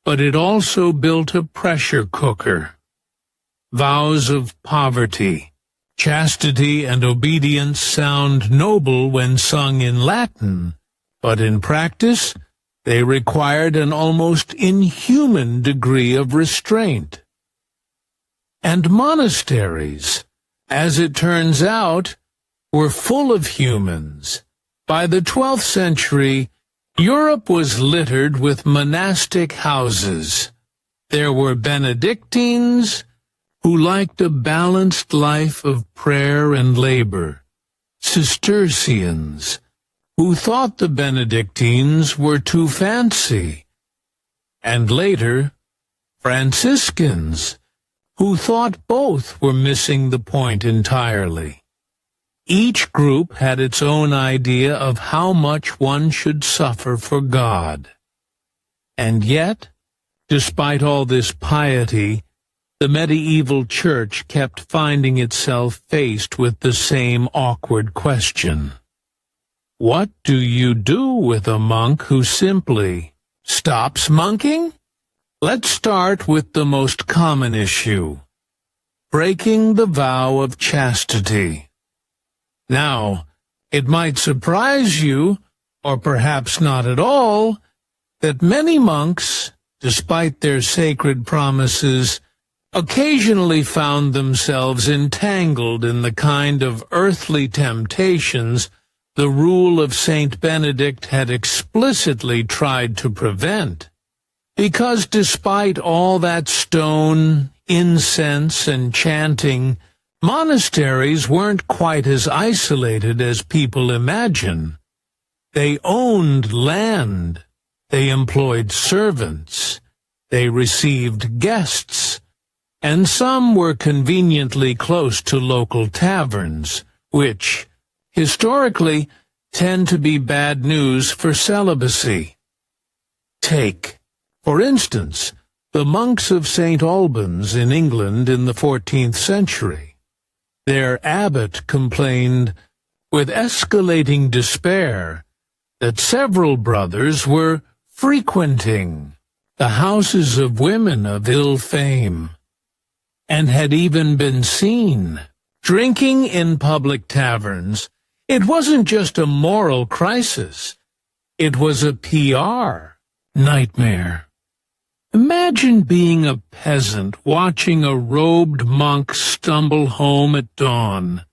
but it also built a pressure cooker. Vows of poverty, chastity, and obedience sound noble when sung in Latin, but in practice they required an almost inhuman degree of restraint. And monasteries, as it turns out, were full of humans. By the 12th century, Europe was littered with monastic houses. There were Benedictines, who liked a balanced life of prayer and labor, Cistercians, who thought the Benedictines were too fancy, and later, Franciscans, who thought both were missing the point entirely. Each group had its own idea of how much one should suffer for God. And yet, despite all this piety, the medieval church kept finding itself faced with the same awkward question. What do you do with a monk who simply stops monking? Let's start with the most common issue, breaking the vow of chastity. Now, it might surprise you, or perhaps not at all, that many monks, despite their sacred promises, occasionally found themselves entangled in the kind of earthly temptations the rule of Saint Benedict had explicitly tried to prevent. Because despite all that stone, incense, and chanting, monasteries weren't quite as isolated as people imagine. They owned land, they employed servants, they received guests, and some were conveniently close to local taverns, which, historically, tend to be bad news for celibacy. Take, for instance, the monks of St. Albans in England in the 14th century. Their abbot complained, with escalating despair, that several brothers were frequenting the houses of women of ill fame, and had even been seen drinking in public taverns. It wasn't just a moral crisis, it was a PR nightmare. Imagine being a peasant watching a robed monk stumble home at dawn,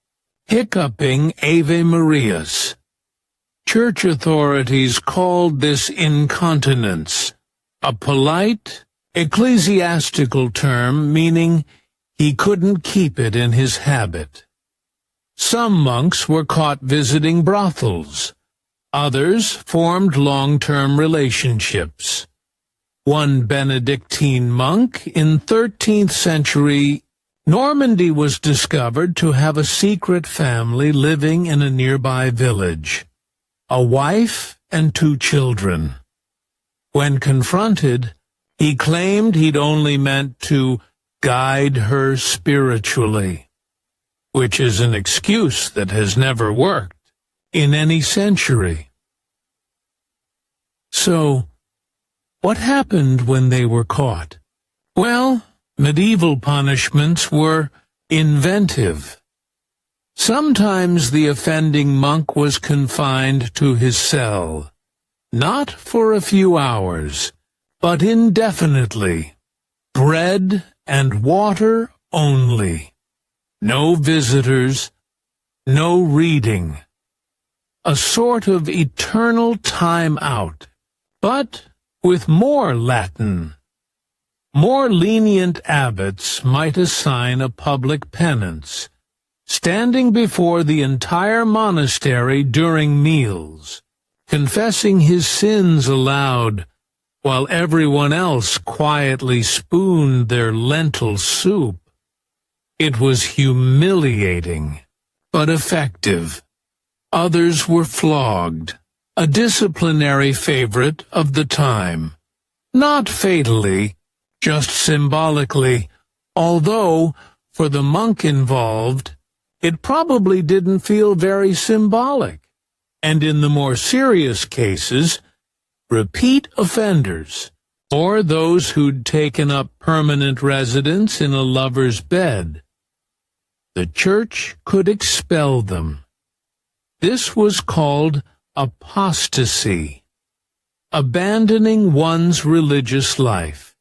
hiccuping Ave Marias. Church authorities called this incontinence, a polite, ecclesiastical term meaning he couldn't keep it in his habit. Some monks were caught visiting brothels. Others formed long-term relationships. One Benedictine monk in 13th century Normandy was discovered to have a secret family living in a nearby village, a wife and 2 children. When confronted, he claimed he'd only meant to guide her spiritually, which is an excuse that has never worked in any century. So, what happened when they were caught? Well, medieval punishments were inventive. Sometimes the offending monk was confined to his cell, not for a few hours, but indefinitely. Bread and water only. No visitors, no reading. A sort of eternal time out, but with more Latin. More lenient abbots might assign a public penance, standing before the entire monastery during meals, confessing his sins aloud, while everyone else quietly spooned their lentil soup. It was humiliating, but effective. Others were flogged, a disciplinary favorite of the time. Not fatally, just symbolically, although, for the monk involved, it probably didn't feel very symbolic. And in the more serious cases, repeat offenders, or those who'd taken up permanent residence in a lover's bed, the church could expel them. This was called apostasy, abandoning one's religious life,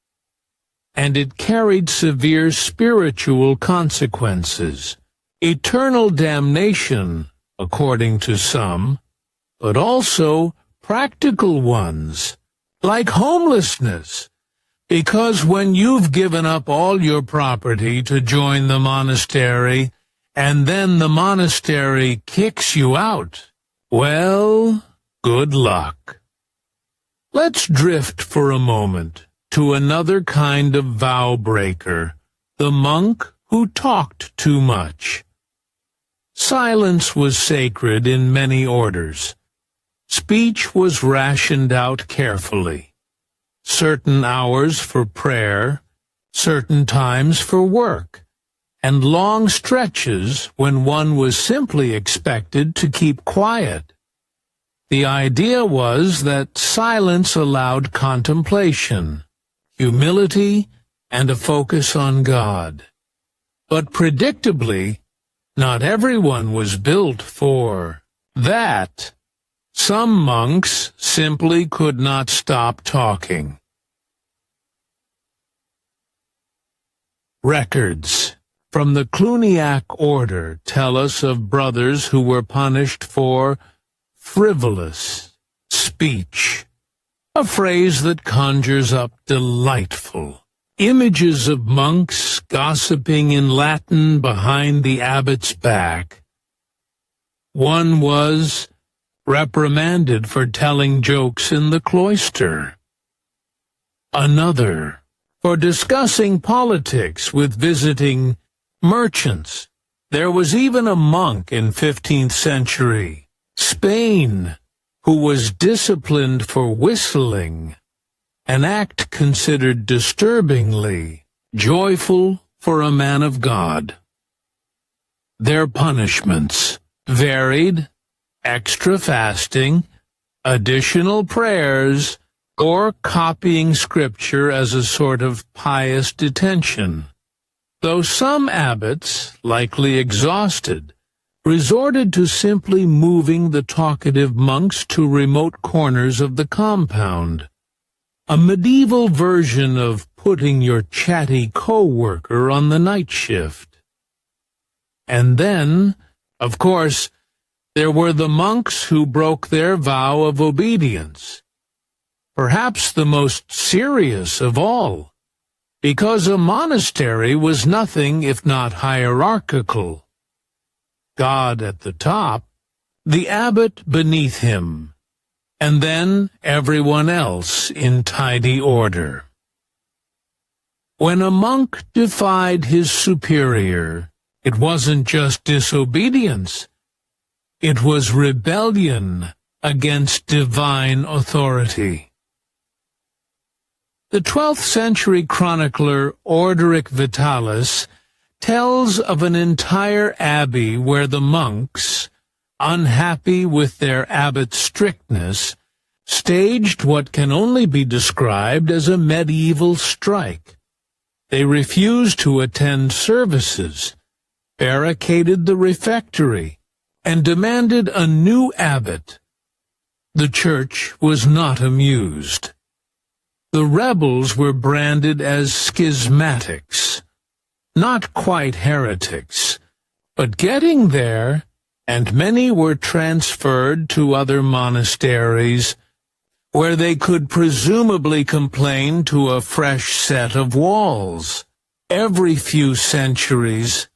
and it carried severe spiritual consequences, eternal damnation, according to some, but also practical ones, like homelessness, because when you've given up all your property to join the monastery, and then the monastery kicks you out, well, good luck. Let's drift for a moment to another kind of vow breaker, the monk who talked too much. Silence was sacred in many orders. Speech was rationed out carefully. Certain hours for prayer, certain times for work, and long stretches when one was simply expected to keep quiet. The idea was that silence allowed contemplation, humility, and a focus on God. But predictably, not everyone was built for that. Some monks simply could not stop talking. Records from the Cluniac order tell us of brothers who were punished for frivolous speech, a phrase that conjures up delightful images of monks gossiping in Latin behind the abbot's back. One was reprimanded for telling jokes in the cloister. Another for discussing politics with visiting merchants. There was even a monk in 15th century Spain who was disciplined for whistling, an act considered disturbingly joyful for a man of God. Their punishments varied: extra fasting, additional prayers, or copying scripture as a sort of pious detention. Though some abbots, likely exhausted, resorted to simply moving the talkative monks to remote corners of the compound, a medieval version of putting your chatty co-worker on the night shift. And then, of course, there were the monks who broke their vow of obedience, perhaps the most serious of all, because a monastery was nothing if not hierarchical. God at the top, the abbot beneath him, and then everyone else in tidy order. When a monk defied his superior, it wasn't just disobedience, it was rebellion against divine authority. The 12th century chronicler Orderic Vitalis tells of an entire abbey where the monks, unhappy with their abbot's strictness, staged what can only be described as a medieval strike. They refused to attend services, barricaded the refectory, and demanded a new abbot. The church was not amused. The rebels were branded as schismatics, not quite heretics, but getting there, and many were transferred to other monasteries, where they could presumably complain to a fresh set of walls. Every few centuries,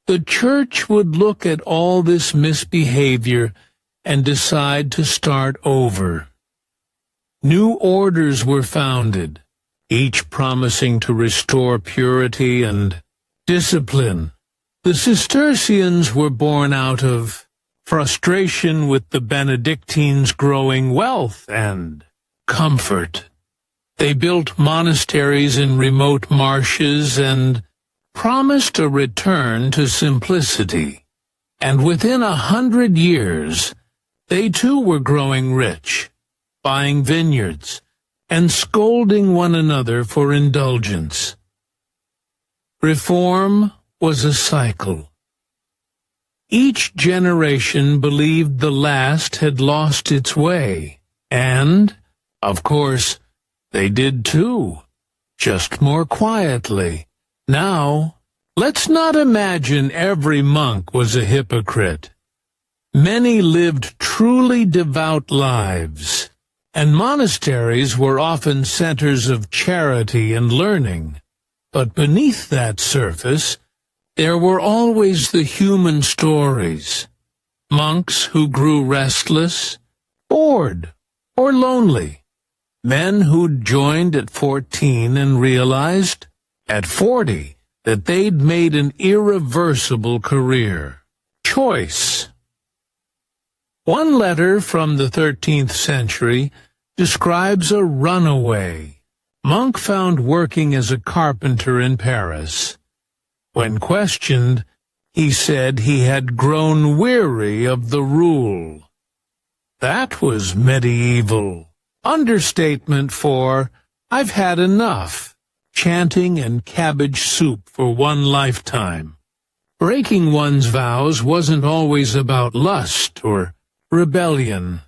the church would look at all this misbehavior and decide to start over. New orders were founded, each promising to restore purity and discipline. The Cistercians were born out of frustration with the Benedictines' growing wealth and comfort. They built monasteries in remote marshes and promised a return to simplicity. And within 100 years, they too were growing rich, buying vineyards, and scolding one another for indulgence. Reform was a cycle. Each generation believed the last had lost its way, and, of course, they did too, just more quietly. Now, let's not imagine every monk was a hypocrite. Many lived truly devout lives, and monasteries were often centers of charity and learning. But beneath that surface, there were always the human stories. Monks who grew restless, bored, or lonely. Men who'd joined at 14 and realized, at 40, that they'd made an irreversible career. choice. One letter from the 13th century describes a runaway monk found working as a carpenter in Paris. When questioned, he said he had grown weary of the rule. That was medieval understatement for "I've had enough," chanting and cabbage soup for one lifetime. Breaking one's vows wasn't always about lust or rebellion.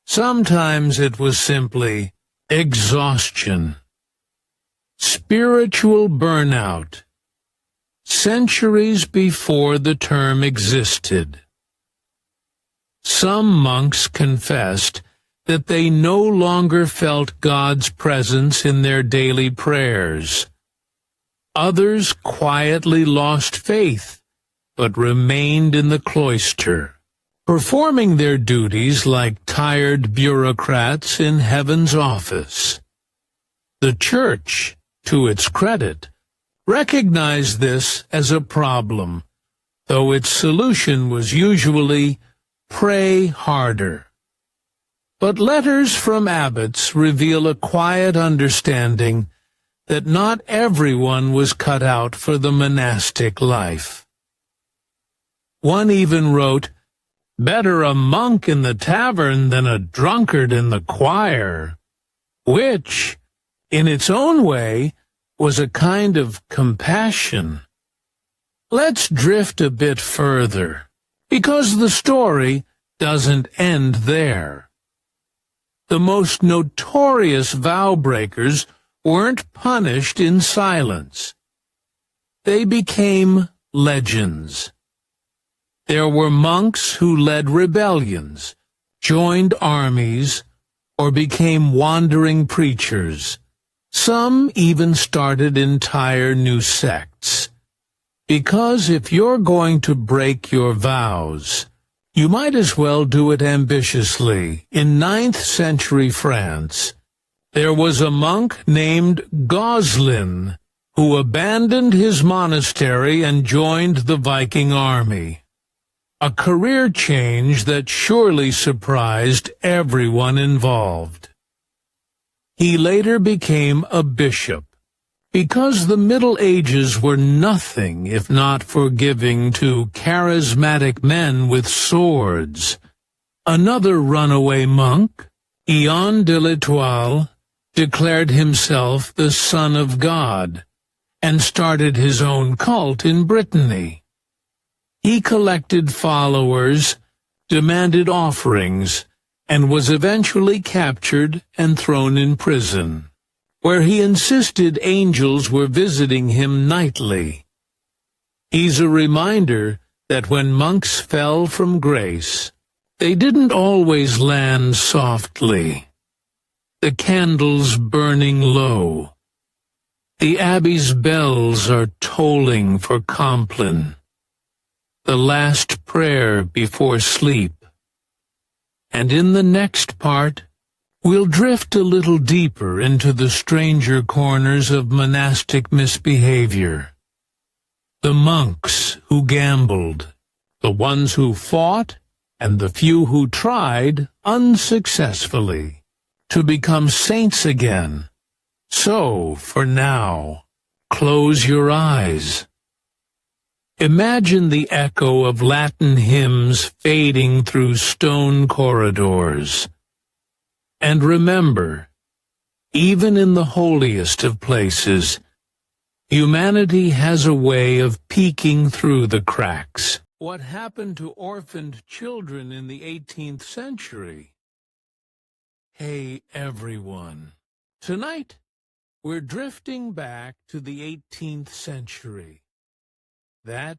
Sometimes it was simply exhaustion. Spiritual burnout. Centuries before the term existed. Some monks confessed that they no longer felt God's presence in their daily prayers. Others quietly lost faith, but remained in the cloister, performing their duties like tired bureaucrats in heaven's office. The Church, to its credit, recognized this as a problem, though its solution was usually pray harder. But letters from abbots reveal a quiet understanding that not everyone was cut out for the monastic life. One even wrote, "Better a monk in the tavern than a drunkard in the choir," which, in its own way, was a kind of compassion. Let's drift a bit further, because the story doesn't end there. The most notorious vow breakers weren't punished in silence. They became legends. There were monks who led rebellions, joined armies, or became wandering preachers. Some even started entire new sects. Because if you're going to break your vows, you might as well do it ambitiously. In 9th century France, there was a monk named Goslin who abandoned his monastery and joined the Viking army. A career change that surely surprised everyone involved. He later became a bishop, because the Middle Ages were nothing if not forgiving to charismatic men with swords. Another runaway monk, Ion de l'Etoile, declared himself the Son of God, and started his own cult in Brittany. He collected followers, demanded offerings, and was eventually captured and thrown in prison, where he insisted angels were visiting him nightly. He's a reminder that when monks fell from grace, they didn't always land softly. The candles burning low. The abbey's bells are tolling for Compline. The last prayer before sleep. And in the next part, we'll drift a little deeper into the stranger corners of monastic misbehavior. The monks who gambled, the ones who fought, and the few who tried, unsuccessfully, to become saints again. So, for now, close your eyes. Imagine the echo of Latin hymns fading through stone corridors. And remember, even in the holiest of places, humanity has a way of peeking through the cracks. What happened to orphaned children in the 18th century? Hey, everyone. Tonight, we're drifting back to the 18th century. That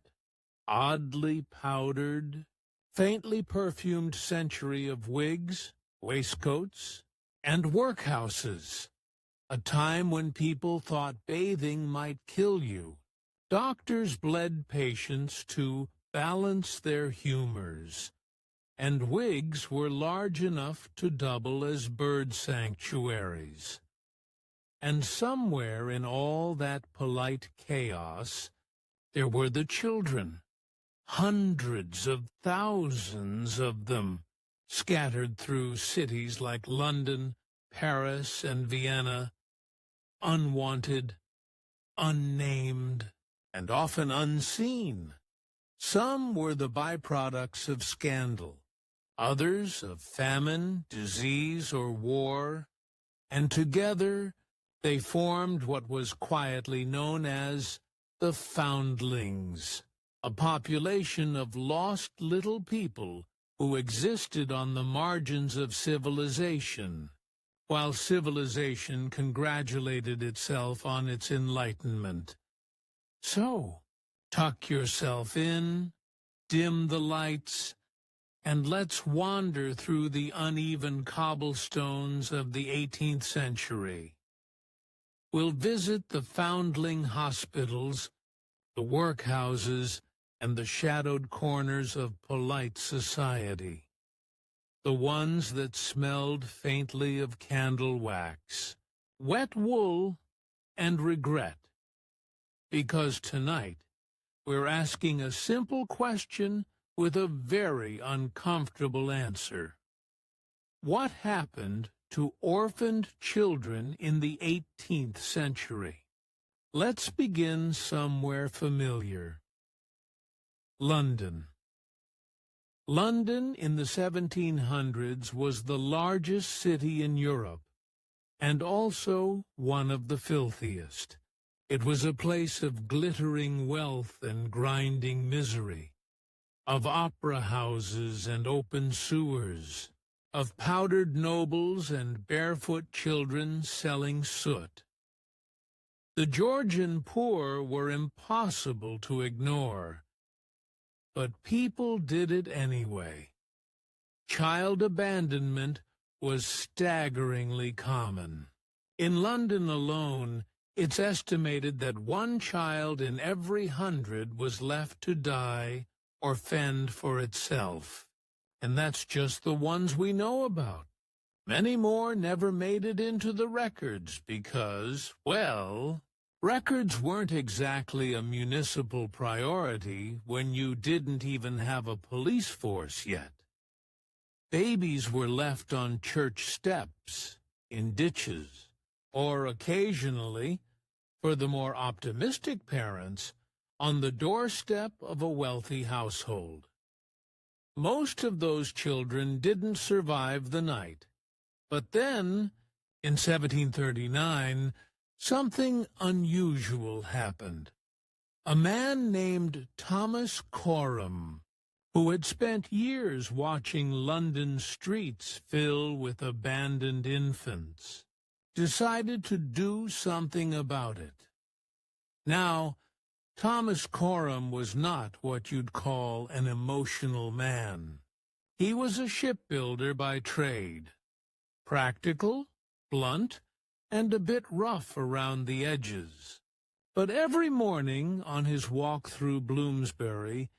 oddly powdered, faintly perfumed century of wigs, waistcoats, and workhouses. A time when people thought bathing might kill you. Doctors bled patients to balance their humors, and wigs were large enough to double as bird sanctuaries. And somewhere in all that polite chaos, there were the children, hundreds of thousands of them, scattered through cities like London, Paris, and Vienna, unwanted, unnamed, and often unseen. Some were the byproducts of scandal, others of famine, disease, or war, and together they formed what was quietly known as the foundlings, a population of lost little people who existed on the margins of civilization, while civilization congratulated itself on its enlightenment. So, tuck yourself in, dim the lights, and let's wander through the uneven cobblestones of the 18th century. We'll visit the foundling hospitals, the workhouses, and the shadowed corners of polite society, the ones that smelled faintly of candle wax, wet wool, and regret. Because tonight, we're asking a simple question with a very uncomfortable answer. What happened to orphaned children in the 18th century? Let's begin somewhere familiar. London. London in the 1700s was the largest city in Europe, and also one of the filthiest. It was a place of glittering wealth and grinding misery, of opera houses and open sewers, of powdered nobles and barefoot children selling soot. The Georgian poor were impossible to ignore, but people did it anyway. Child abandonment was staggeringly common. In London alone, it's estimated that 1 child in every 100 was left to die or fend for itself. And that's just the ones we know about. Many more never made it into the records because, well, records weren't exactly a municipal priority when you didn't even have a police force yet. Babies were left on church steps, in ditches, or occasionally, for the more optimistic parents, on the doorstep of a wealthy household. Most of those children didn't survive the night. But then, in 1739, something unusual happened. A man named Thomas Coram, who had spent years watching London streets fill with abandoned infants, decided to do something about it. Now, Thomas Coram was not what you'd call an emotional man. He was a shipbuilder by trade, practical, blunt, and a bit rough around the edges. But every morning on his walk through Bloomsbury,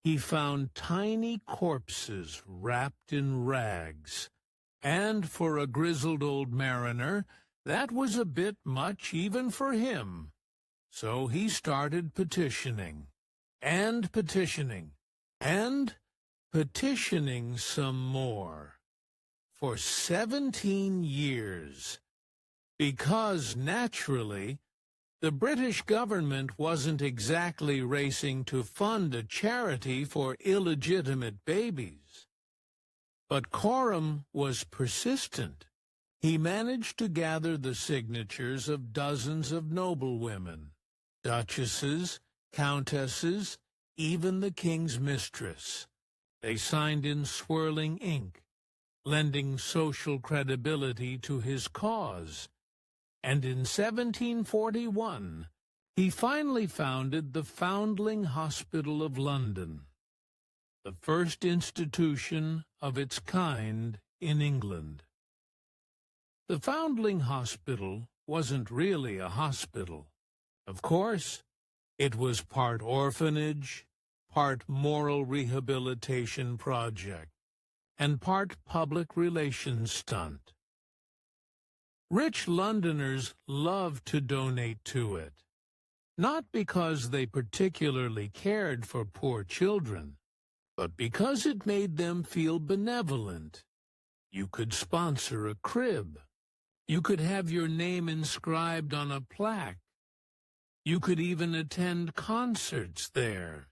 he found tiny corpses wrapped in rags. And for a grizzled old mariner, that was a bit much even for him. So he started petitioning, and petitioning, and petitioning some more. For 17 years. Because, naturally, the British government wasn't exactly racing to fund a charity for illegitimate babies. But Coram was persistent. He managed to gather the signatures of dozens of noblewomen, duchesses, countesses, even the king's mistress. They signed in swirling ink, lending social credibility to his cause. And in 1741, he finally founded the Foundling Hospital of London, the first institution of its kind in England. The Foundling Hospital wasn't really a hospital. Of course, it was part orphanage, part moral rehabilitation project, and part public relations stunt. Rich Londoners loved to donate to it. not because they particularly cared for poor children, but because it made them feel benevolent. You could sponsor a crib. You could have your name inscribed on a plaque. You could even attend concerts there,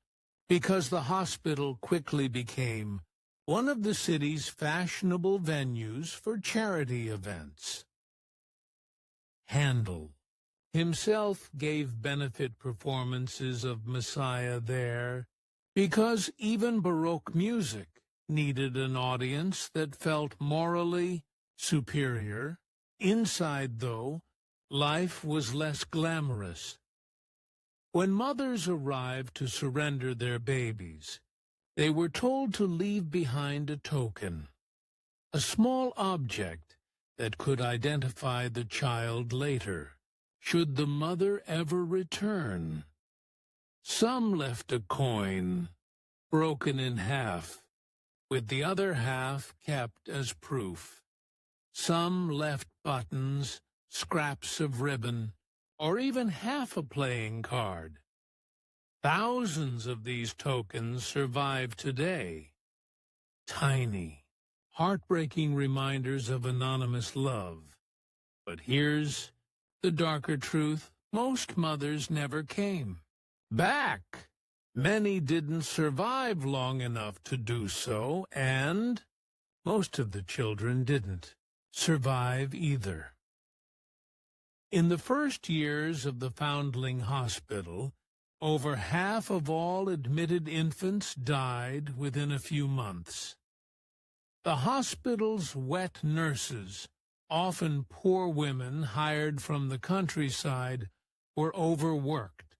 because the hospital quickly became one of the city's fashionable venues for charity events. Handel himself gave benefit performances of Messiah there, because even Baroque music needed an audience that felt morally superior. Inside, though, life was less glamorous. When mothers arrived to surrender their babies, they were told to leave behind a token, a small object that could identify the child later, should the mother ever return. Some left a coin, broken in half, with the other half kept as proof. Some left buttons, scraps of ribbon, or even half a playing card. Thousands of these tokens survive today. Tiny, heartbreaking reminders of anonymous love. But here's the darker truth: most mothers never came back. Many didn't survive long enough to do so, and most of the children didn't survive either. In the first years of the Foundling Hospital, over half of all admitted infants died within a few months. The hospital's wet nurses, often poor women hired from the countryside, were overworked,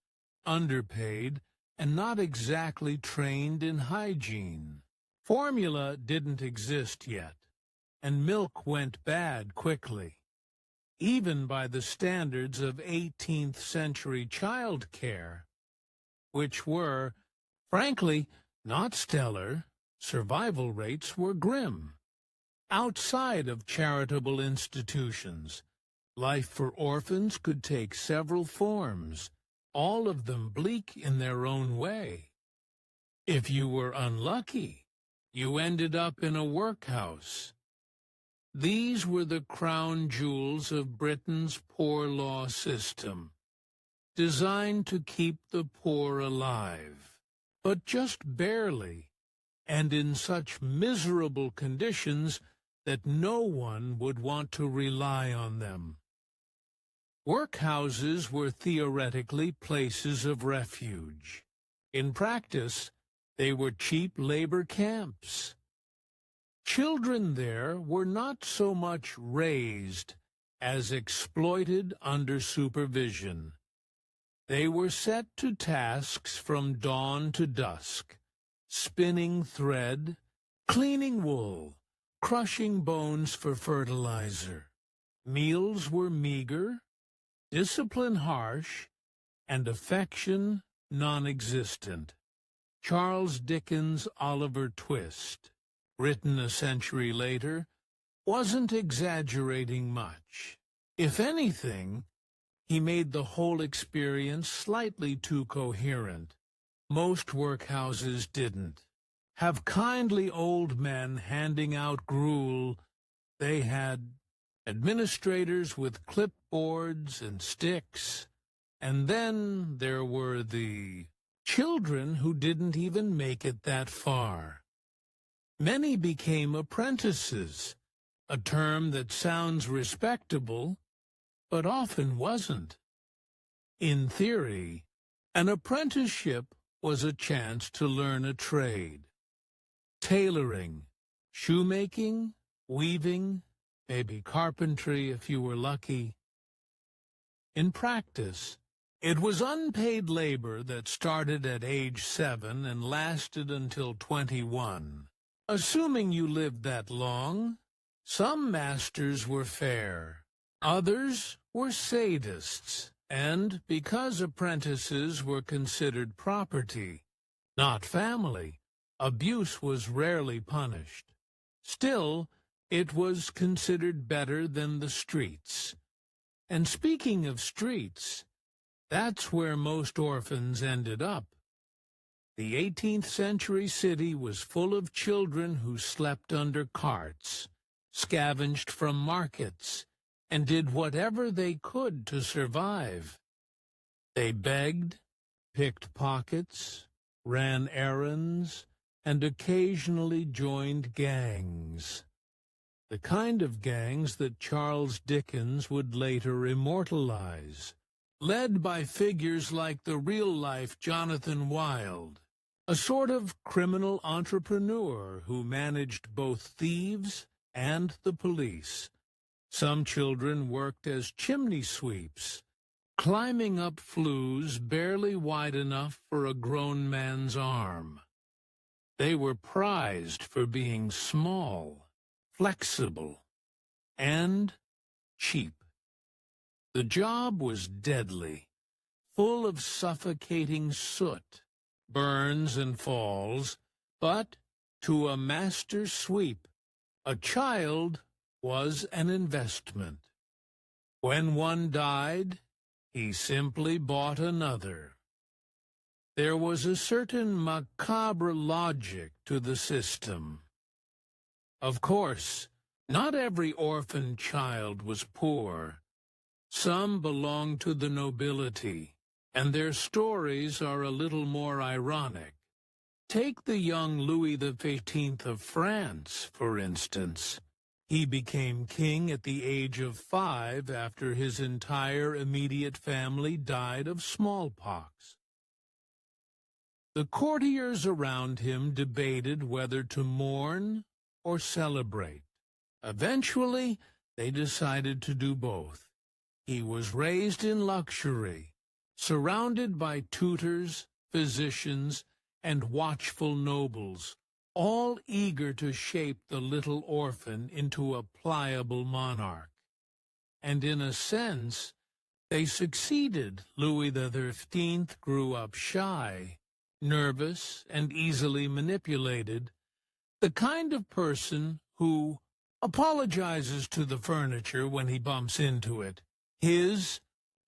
underpaid, and not exactly trained in hygiene. Formula didn't exist yet, and milk went bad quickly, even by the standards of 18th century child care, which were, frankly, not stellar. Survival rates were grim. Outside of charitable institutions, life for orphans could take several forms, all of them bleak in their own way. If you were unlucky, you ended up in a workhouse. These were the crown jewels of Britain's poor law system, designed to keep the poor alive, but just barely, and in such miserable conditions that no one would want to rely on them. Workhouses were theoretically places of refuge. In practice, they were cheap labor camps. Children there were not so much raised as exploited under supervision. They were set to tasks from dawn to dusk, spinning thread, cleaning wool, crushing bones for fertilizer. Meals were meager, discipline harsh, and affection non-existent. Charles Dickens' Oliver Twist, written a century later, wasn't exaggerating much. If anything, he made the whole experience slightly too coherent. Most workhouses didn't have kindly old men handing out gruel. They had administrators with clipboards and sticks, and then there were the children who didn't even make it that far. Many became apprentices, a term that sounds respectable, but often wasn't. In theory, an apprenticeship was a chance to learn a trade. Tailoring, shoemaking, weaving, maybe carpentry if you were lucky. In practice, it was unpaid labor that started at age 7 and lasted until 21. Assuming you lived that long, some masters were fair, others were sadists, and because apprentices were considered property, not family, abuse was rarely punished. Still, it was considered better than the streets. And speaking of streets, That's where most orphans ended up. The 18th century city was full of children who slept under carts, scavenged from markets, and did whatever they could to survive. They begged, picked pockets, ran errands, and occasionally joined gangs. The kind of gangs that Charles Dickens would later immortalize, led by figures like the real-life Jonathan Wild, a sort of criminal entrepreneur who managed both thieves and the police. Some children worked as chimney sweeps, climbing up flues barely wide enough for a grown man's arm. They were prized for being small, flexible, and cheap. The job was deadly, full of suffocating soot, burns and falls, but to a master sweep, a child was an investment. When one died, he simply bought another. There was a certain macabre logic to the system. Of course, not every orphan child was poor. Some belonged to the nobility, and their stories are a little more ironic. Take the young Louis XV of France, for instance. He became king at the age of 5 after his entire immediate family died of smallpox. The courtiers around him debated whether to mourn or celebrate. Eventually, they decided to do both. He was raised in luxury, surrounded by tutors, physicians, and watchful nobles, all eager to shape the little orphan into a pliable monarch. And in a sense, they succeeded. Louis XIII grew up shy, nervous, and easily manipulated, the kind of person who apologizes to the furniture when he bumps into it. His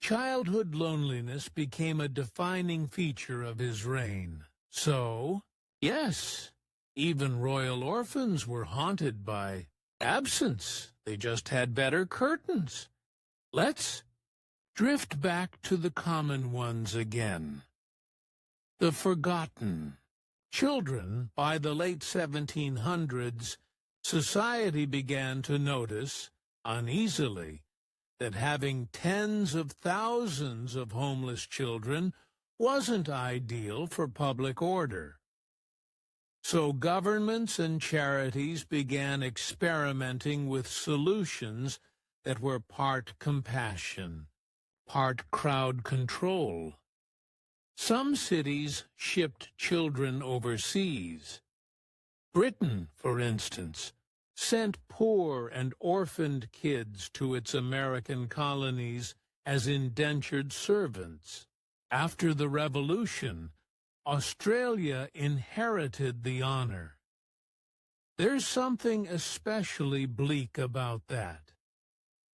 childhood loneliness became a defining feature of his reign. So, yes, even royal orphans were haunted by absence. They just had better curtains. Let's drift back to the common ones again. The forgotten. Children, by the late 1700s, society began to notice, uneasily, that having tens of thousands of homeless children wasn't ideal for public order. So governments and charities began experimenting with solutions that were part compassion, part crowd control. Some cities shipped children overseas. Britain, for instance, sent poor and orphaned kids to its American colonies as indentured servants. After the Revolution, Australia inherited the honor. There's something especially bleak about that.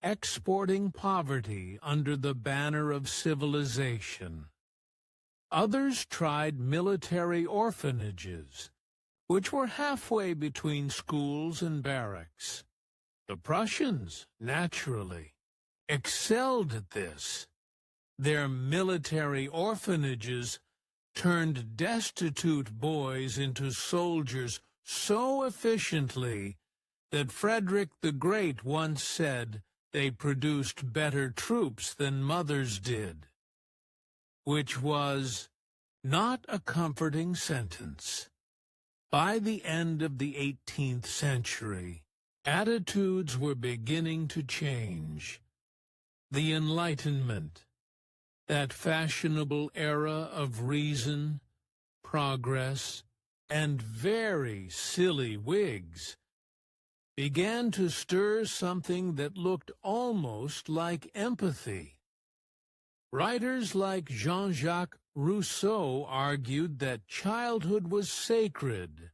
Exporting poverty under the banner of civilization. Others tried military orphanages, which were halfway between schools and barracks. The Prussians, naturally, excelled at this. Their military orphanages turned destitute boys into soldiers so efficiently that Frederick the Great once said they produced better troops than mothers did, which was not a comforting sentence. By the end of the 18th century, attitudes were beginning to change. The Enlightenment, that fashionable era of reason, progress, and very silly wigs, began to stir something that looked almost like empathy. Writers like Jean-Jacques Rousseau argued that childhood was sacred,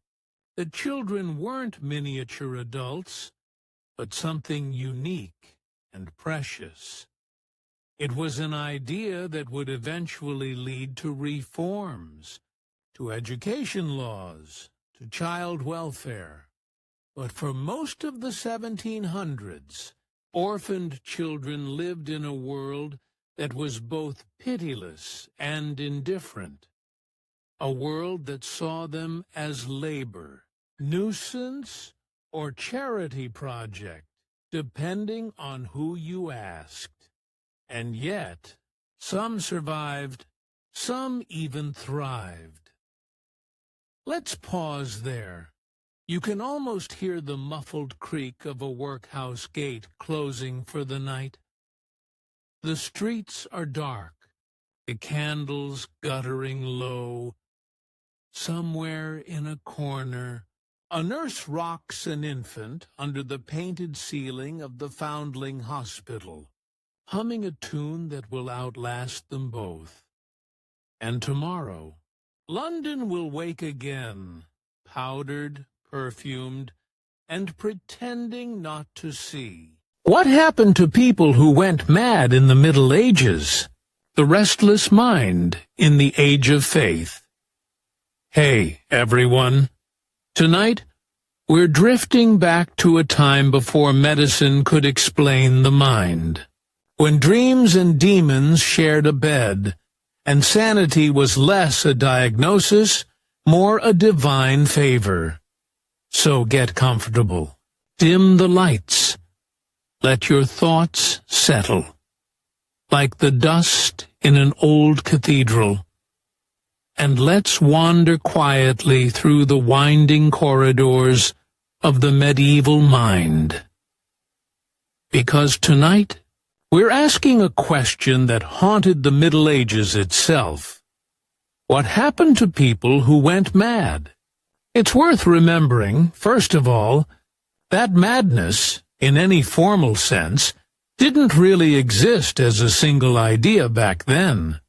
that children weren't miniature adults, but something unique and precious. It was an idea that would eventually lead to reforms, to education laws, to child welfare. But for most of the 1700s, orphaned children lived in a world that was both pitiless and indifferent, a world that saw them as labor, nuisance, or charity project, depending on who you asked. And yet, some survived, some even thrived. Let's pause there. You can almost hear the muffled creak of a workhouse gate closing for the night. The streets are dark, the candles guttering low. Somewhere in a corner, a nurse rocks an infant under the painted ceiling of the foundling hospital, humming a tune that will outlast them both. And tomorrow, London will wake again, powdered, perfumed, and pretending not to see. What happened to people who went mad in the Middle Ages? The restless mind in the Age of Faith. Hey, everyone. Tonight, we're drifting back to a time before medicine could explain the mind, when dreams and demons shared a bed, and sanity was less a diagnosis, more a divine favor. So get comfortable. Dim the lights. Let your thoughts settle, like the dust in an old cathedral. And let's wander quietly through the winding corridors of the medieval mind. Because tonight, we're asking a question that haunted the Middle Ages itself. What happened to people who went mad? It's worth remembering, first of all, that madness, in any formal sense, didn't really exist as a single idea back then.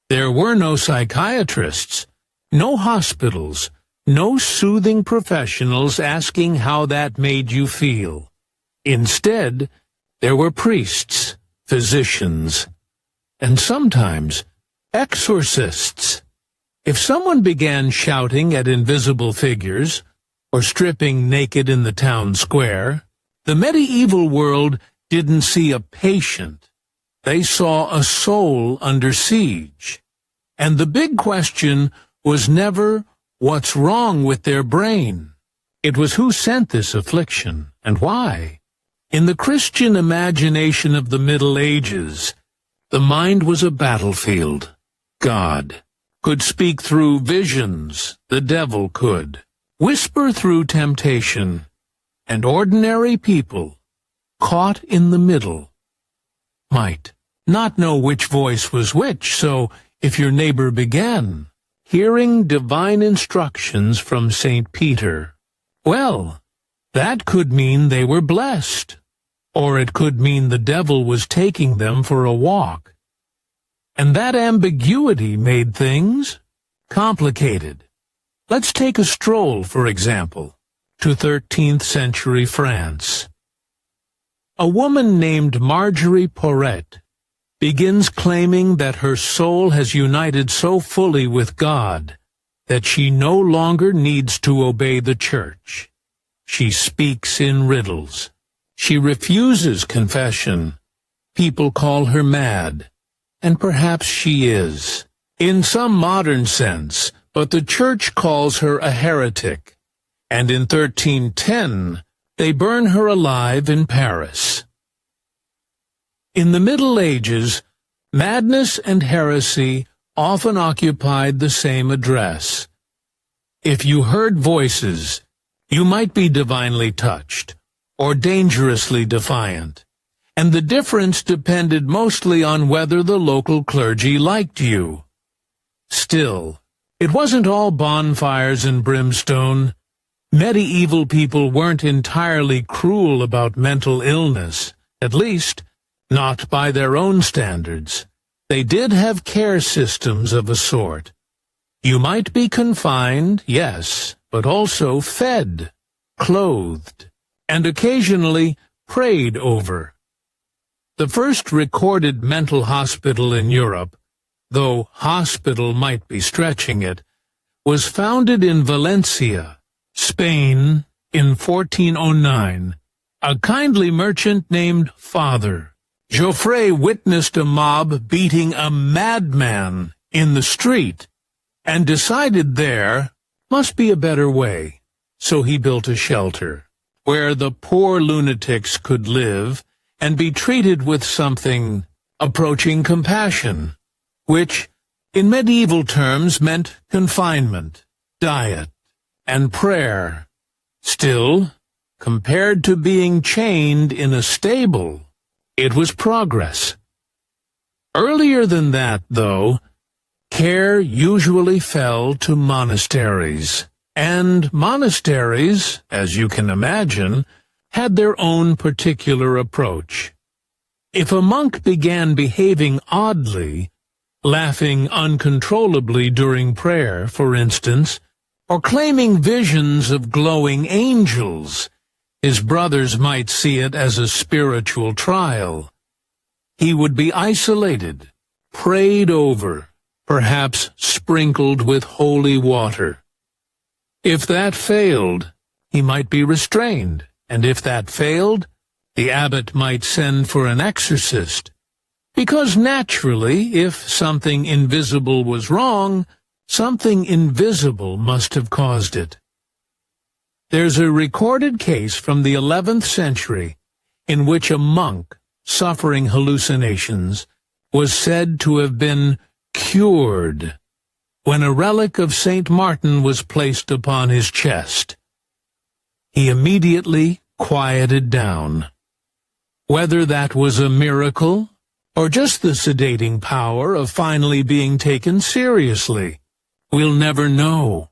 There were no psychiatrists, no hospitals, no soothing professionals asking how that made you feel. Instead, there were priests, physicians, and sometimes exorcists. If someone began shouting at invisible figures, or stripping naked in the town square, the medieval world didn't see a patient. They saw a soul under siege. And the big question was never, what's wrong with their brain? It was who sent this affliction, and why? In the Christian imagination of the Middle Ages, the mind was a battlefield. God could speak through visions, the devil could, whisper through temptation, and ordinary people, caught in the middle, might not know which voice was which, so if your neighbor began hearing divine instructions from St. Peter, well, that could mean they were blessed, or it could mean the devil was taking them for a walk. And that ambiguity made things complicated. Let's take a stroll, for example, to 13th century France. A woman named Marjorie Porret begins claiming that her soul has united so fully with God that she no longer needs to obey the church. She speaks in riddles. She refuses confession. People call her mad, and perhaps she is, in some modern sense, but the church calls her a heretic, and in 1310 they burn her alive in Paris. In the Middle Ages, madness and heresy often occupied the same address. If you heard voices, you might be divinely touched, or dangerously defiant, and the difference depended mostly on whether the local clergy liked you. Still, it wasn't all bonfires and brimstone. Medieval people weren't entirely cruel about mental illness, at least not by their own standards. They did have care systems of a sort. You might be confined, yes, but also fed, clothed, and occasionally prayed over. The first recorded mental hospital in Europe, though hospital might be stretching it, was founded in Valencia, Spain, in 1409. A kindly merchant named Father Geoffrey witnessed a mob beating a madman in the street, and decided there must be a better way. So he built a shelter, where the poor lunatics could live and be treated with something approaching compassion, which, in medieval terms, meant confinement, diet, and prayer. Still, compared to being chained in a stable, it was progress. Earlier than that, though, care usually fell to monasteries, and monasteries, as you can imagine, had their own particular approach. If a monk began behaving oddly, laughing uncontrollably during prayer, for instance, or claiming visions of glowing angels, his brothers might see it as a spiritual trial. He would be isolated, prayed over, perhaps sprinkled with holy water. If that failed, he might be restrained, and if that failed, the abbot might send for an exorcist. Because naturally, if something invisible was wrong, something invisible must have caused it. There's a recorded case from the 11th century in which a monk, suffering hallucinations, was said to have been cured when a relic of St. Martin was placed upon his chest. He immediately quieted down. Whether that was a miracle or just the sedating power of finally being taken seriously, we'll never know.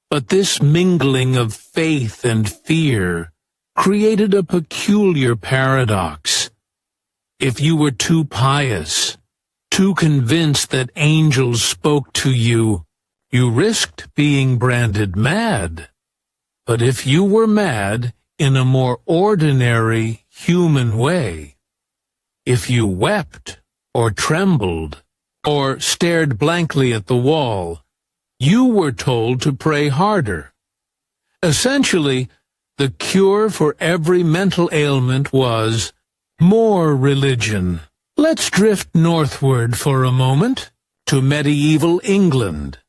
But this mingling of faith and fear created a peculiar paradox. If you were too pious, too convinced that angels spoke to you, you risked being branded mad. But if you were mad in a more ordinary, human way, if you wept or trembled or stared blankly at the wall, you were told to pray harder. Essentially, the cure for every mental ailment was more religion. Let's drift northward for a moment to medieval England.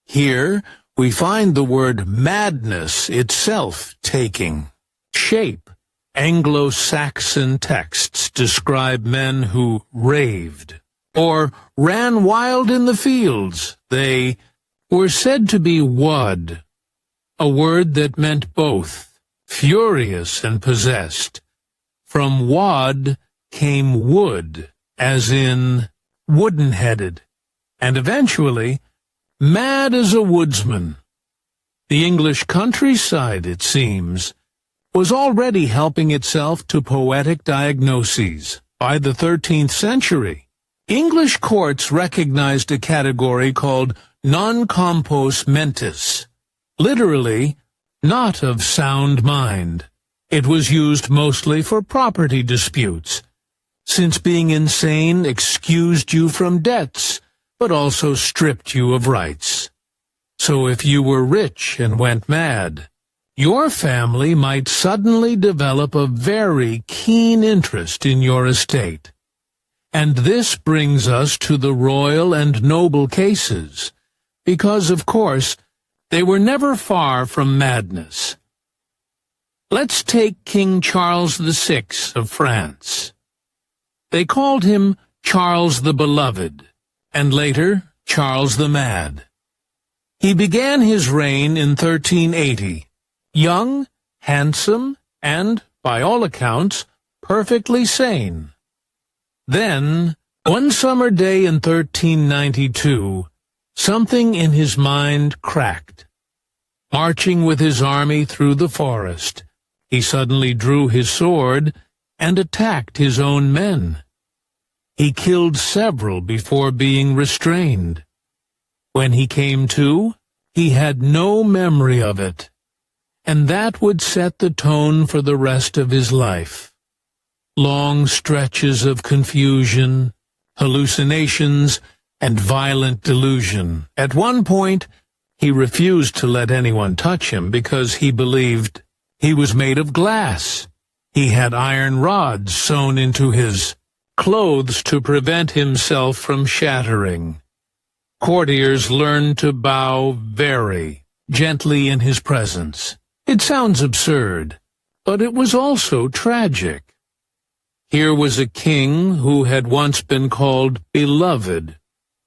Here we find the word madness itself taking shape. Anglo-Saxon texts describe men who raved or ran wild in the fields. They were said to be wud, a word that meant both, furious and possessed. From wad came wood, as in wooden-headed, and eventually mad as a woodsman. The English countryside, it seems, was already helping itself to poetic diagnoses. By the 13th century, English courts recognized a category called non compos mentis, literally, not of sound mind. It was used mostly for property disputes, since being insane excused you from debts, but also stripped you of rights. So if you were rich and went mad, your family might suddenly develop a very keen interest in your estate. And this brings us to the royal and noble cases, because, of course, they were never far from madness. Let's take King Charles VI of France. They called him Charles the Beloved, and later Charles the Mad. He began his reign in 1380, young, handsome, and, by all accounts, perfectly sane. Then, one summer day in 1392, something in his mind cracked. Marching with his army through the forest, he suddenly drew his sword and attacked his own men. He killed several before being restrained. When he came to, he had no memory of it, and that would set the tone for the rest of his life. long stretches of confusion, hallucinations, and violent delusion. At one point, he refused to let anyone touch him because he believed he was made of glass. He had iron rods sewn into his clothes to prevent himself from shattering. Courtiers learned to bow very gently in his presence. It sounds absurd, but it was also tragic. Here was a king who had once been called beloved,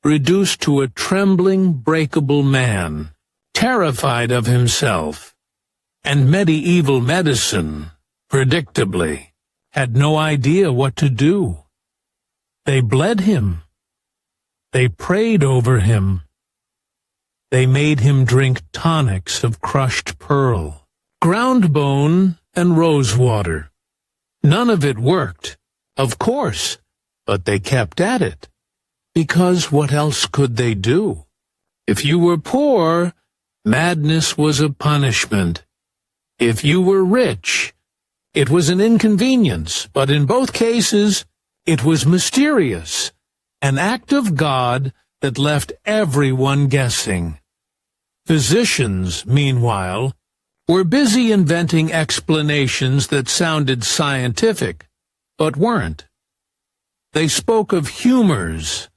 reduced to a trembling, breakable man, terrified of himself, and medieval medicine, predictably, had no idea what to do. They bled him. They prayed over him. They made him drink tonics of crushed pearl, ground bone, and rose water. None of it worked, of course, but they kept at it. Because what else could they do? If you were poor, madness was a punishment. If you were rich, it was an inconvenience, but in both cases, it was mysterious, an act of God that left everyone guessing. Physicians, meanwhile, were busy inventing explanations that sounded scientific, but weren't. They spoke of humors,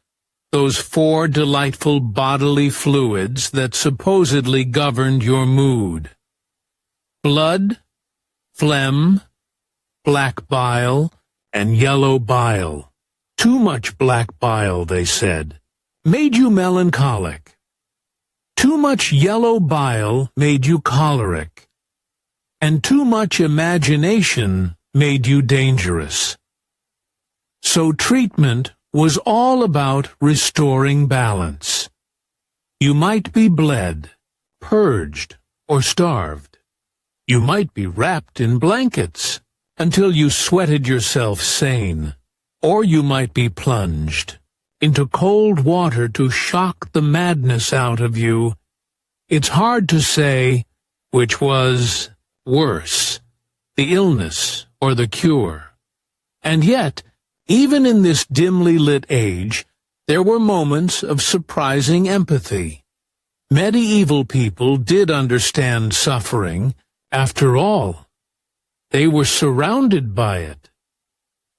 those 4 delightful bodily fluids that supposedly governed your mood. Blood, phlegm, black bile, and yellow bile. Too much black bile, they said, made you melancholic. Too much yellow bile made you choleric. And too much imagination made you dangerous. So treatment was all about restoring balance. You might be bled, purged, or starved. You might be wrapped in blankets until you sweated yourself sane, or you might be plunged into cold water to shock the madness out of you. It's hard to say which was worse, the illness or the cure. And yet, even in this dimly lit age, there were moments of surprising empathy. Medieval people did understand suffering. After all, they were surrounded by it.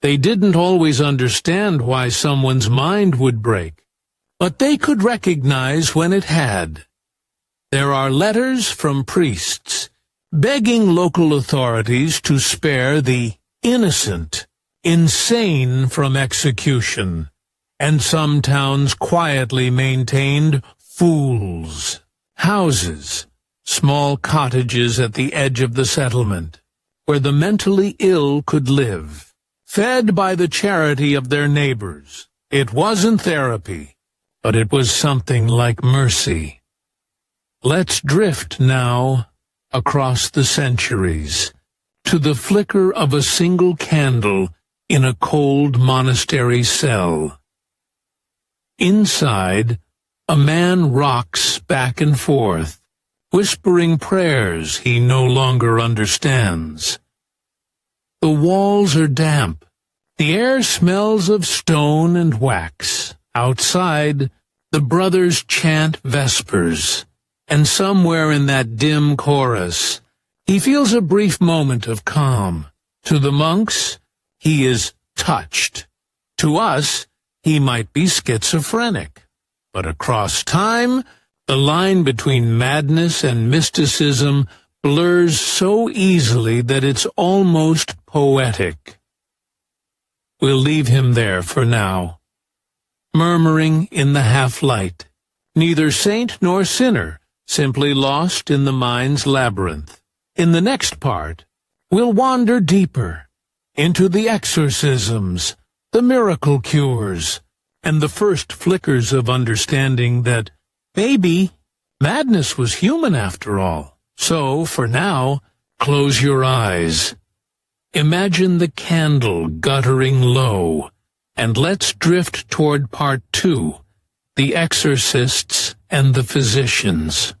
They didn't always understand why someone's mind would break, but they could recognize when it had. There are letters from priests begging local authorities to spare the innocent, insane from execution, and some towns quietly maintained fools, houses, small cottages at the edge of the settlement, where the mentally ill could live, fed by the charity of their neighbors. It wasn't therapy, but it was something like mercy. Let's drift now across the centuries to the flicker of a single candle in a cold monastery cell. Inside, a man rocks back and forth, whispering prayers he no longer understands. The walls are damp. The air smells of stone and wax. Outside, the brothers chant vespers, and somewhere in that dim chorus, he feels a brief moment of calm. To the monks, he is touched. To us, he might be schizophrenic. But across time, the line between madness and mysticism blurs so easily that it's almost poetic. We'll leave him there for now, murmuring in the half-light, neither saint nor sinner, simply lost in the mind's labyrinth. In the next part, we'll wander deeper into the exorcisms, the miracle cures, and the first flickers of understanding that maybe madness was human after all. So, for now, close your eyes. Imagine the candle guttering low, and let's drift toward part 2, the exorcists and the physicians.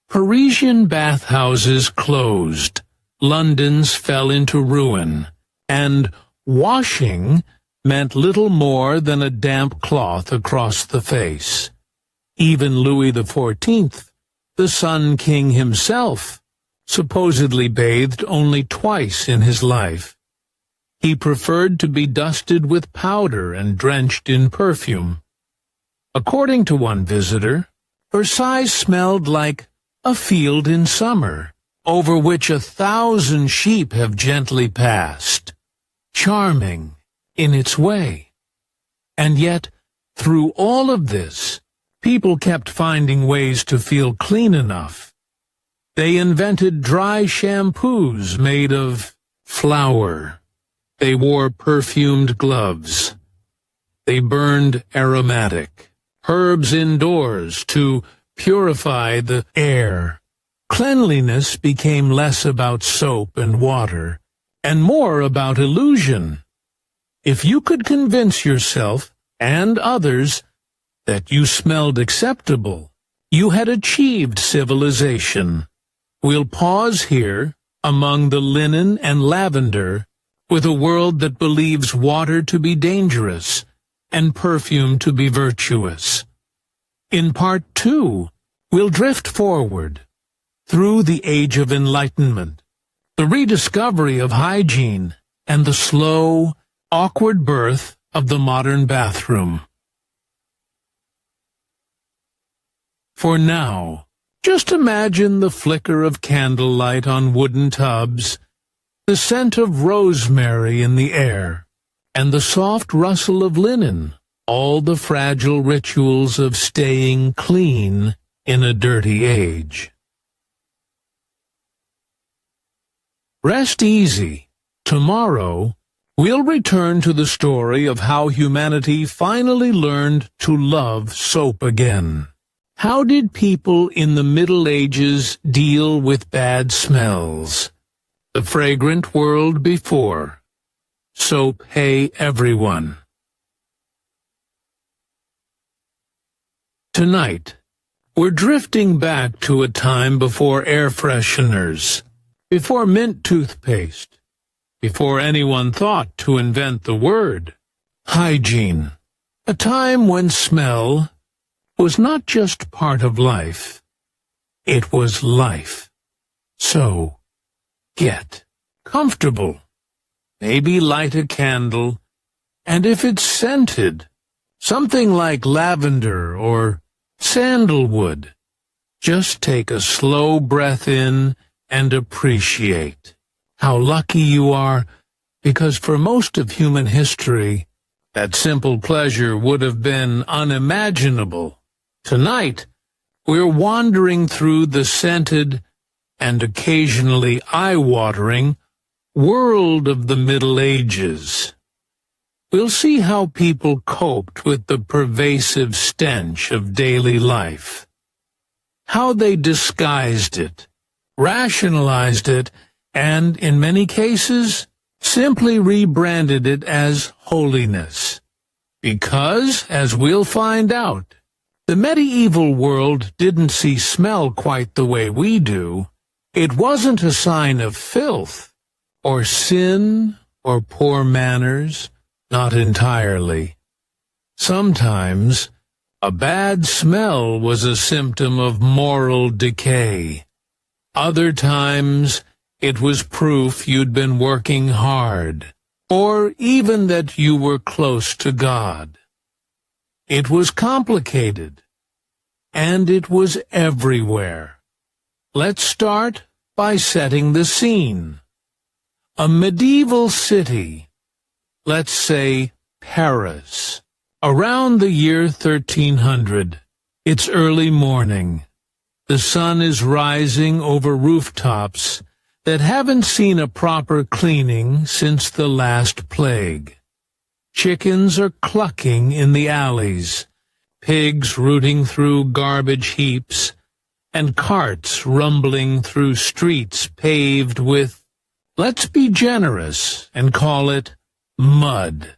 Parisian bathhouses closed. London's fell into ruin, and washing meant little more than a damp cloth across the face. Even Louis XIV, the Sun King himself, supposedly bathed only twice in his life. He preferred to be dusted with powder and drenched in perfume. According to one visitor, Versailles smelled like a field in summer, over which 1,000 sheep have gently passed, charming in its way. And yet, through all of this, people kept finding ways to feel clean enough. They invented dry shampoos made of flour. They wore perfumed gloves. They burned aromatic herbs indoors to purify the air. Cleanliness became less about soap and water, and more about illusion. If you could convince yourself and others that you smelled acceptable, you had achieved civilization. We'll pause here, among the linen and lavender, with a world that believes water to be dangerous and perfume to be virtuous. In Part 2, we'll drift forward through the Age of Enlightenment, the rediscovery of hygiene, and the slow, awkward birth of the modern bathroom. For now, just imagine the flicker of candlelight on wooden tubs, the scent of rosemary in the air, and the soft rustle of linen, all the fragile rituals of staying clean in a dirty age. Rest easy. Tomorrow, we'll return to the story of how humanity finally learned to love soap again. How did people in the Middle Ages deal with bad smells? The fragrant world before. Soap, hey, everyone. Tonight, we're drifting back to a time before air fresheners, before mint toothpaste, before anyone thought to invent the word hygiene. A time when smell was not just part of life, it was life. So, get comfortable. Maybe light a candle, and if it's scented, something like lavender or sandalwood, just take a slow breath in and appreciate how lucky you are, because for most of human history, that simple pleasure would have been unimaginable. Tonight, we're wandering through the scented and occasionally eye-watering world of the Middle Ages. We'll see how people coped with the pervasive stench of daily life, how they disguised it, rationalized it, and, in many cases, simply rebranded it as holiness. Because, as we'll find out, the medieval world didn't see smell quite the way we do. It wasn't a sign of filth, or sin, or poor manners, not entirely. Sometimes, a bad smell was a symptom of moral decay. Other times, it was proof you'd been working hard, or even that you were close to God. It was complicated, and it was everywhere. Let's start by setting the scene. A medieval city, let's say Paris, around the year 1300. It's early morning. The sun is rising over rooftops that haven't seen a proper cleaning since the last plague. Chickens are clucking in the alleys, pigs rooting through garbage heaps, and carts rumbling through streets paved with, let's be generous and call it mud.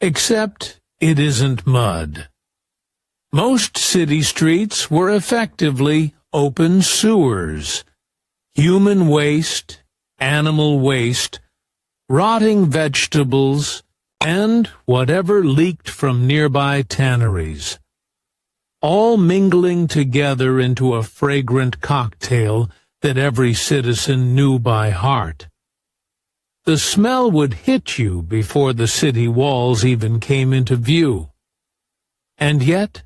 Except it isn't mud. Most city streets were effectively open sewers. Human waste animal waste, rotting vegetables, and whatever leaked from nearby tanneries, all mingling together into a fragrant cocktail that every citizen knew by heart. The smell would hit you before the city walls even came into view. And yet,